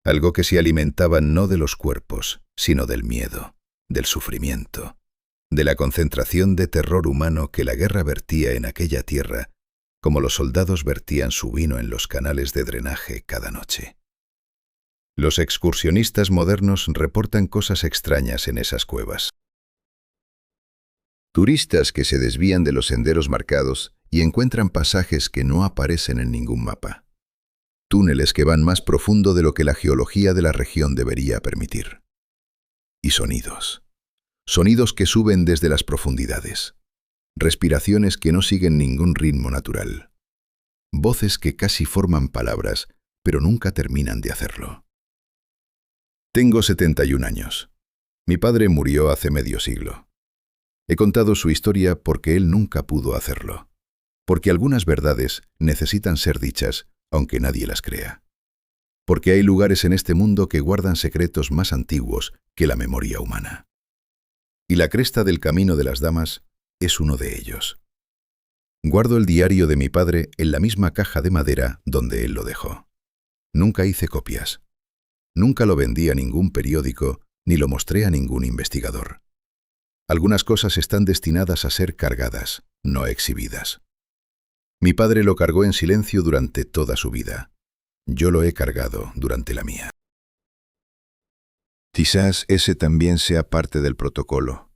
B: algo que se alimentaba no de los cuerpos, sino del miedo, del sufrimiento, de la concentración de terror humano que la guerra vertía en aquella tierra, como los soldados vertían su vino en los canales de drenaje cada noche. Los excursionistas modernos reportan cosas extrañas en esas cuevas.
A: Turistas que se desvían de los senderos marcados y encuentran pasajes que no aparecen en ningún mapa. Túneles que van más profundo de lo que la geología de la región debería permitir. Y sonidos. Sonidos que suben desde las profundidades. Respiraciones que no siguen ningún ritmo natural. Voces que casi forman palabras, pero nunca terminan de hacerlo. Tengo 71 años. Mi padre murió hace medio siglo. He contado su historia porque él nunca pudo hacerlo. Porque algunas verdades necesitan ser dichas, aunque nadie las crea. Porque hay lugares en este mundo que guardan secretos más antiguos que la memoria humana. Y la cresta del Camino de las Damas es uno de ellos. Guardo el diario de mi padre en la misma caja de madera donde él lo dejó. Nunca hice copias. Nunca lo vendí a ningún periódico ni lo mostré a ningún investigador. Algunas cosas están destinadas a ser cargadas, no exhibidas. Mi padre lo cargó en silencio durante toda su vida. Yo lo he cargado durante la mía. Quizás ese también sea parte del protocolo.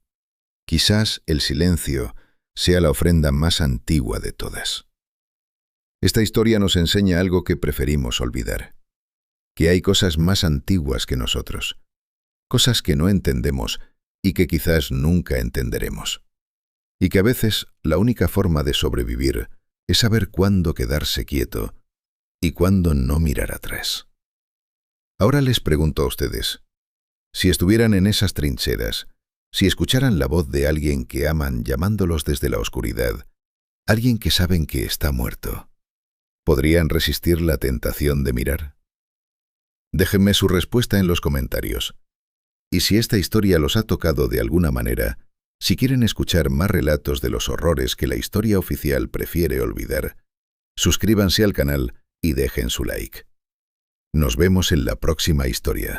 A: Quizás el silencio sea la ofrenda más antigua de todas. Esta historia nos enseña algo que preferimos olvidar. Que hay cosas más antiguas que nosotros. Cosas que no entendemos y que quizás nunca entenderemos. Y que a veces la única forma de sobrevivir es saber cuándo quedarse quieto y cuándo no mirar atrás. Ahora les pregunto a ustedes, si estuvieran en esas trincheras, si escucharan la voz de alguien que aman llamándolos desde la oscuridad, alguien que saben que está muerto, ¿podrían resistir la tentación de mirar? Déjenme su respuesta en los comentarios. Y si esta historia los ha tocado de alguna manera, si quieren escuchar más relatos de los horrores que la historia oficial prefiere olvidar, suscríbanse al canal y dejen su like. Nos vemos en la próxima historia.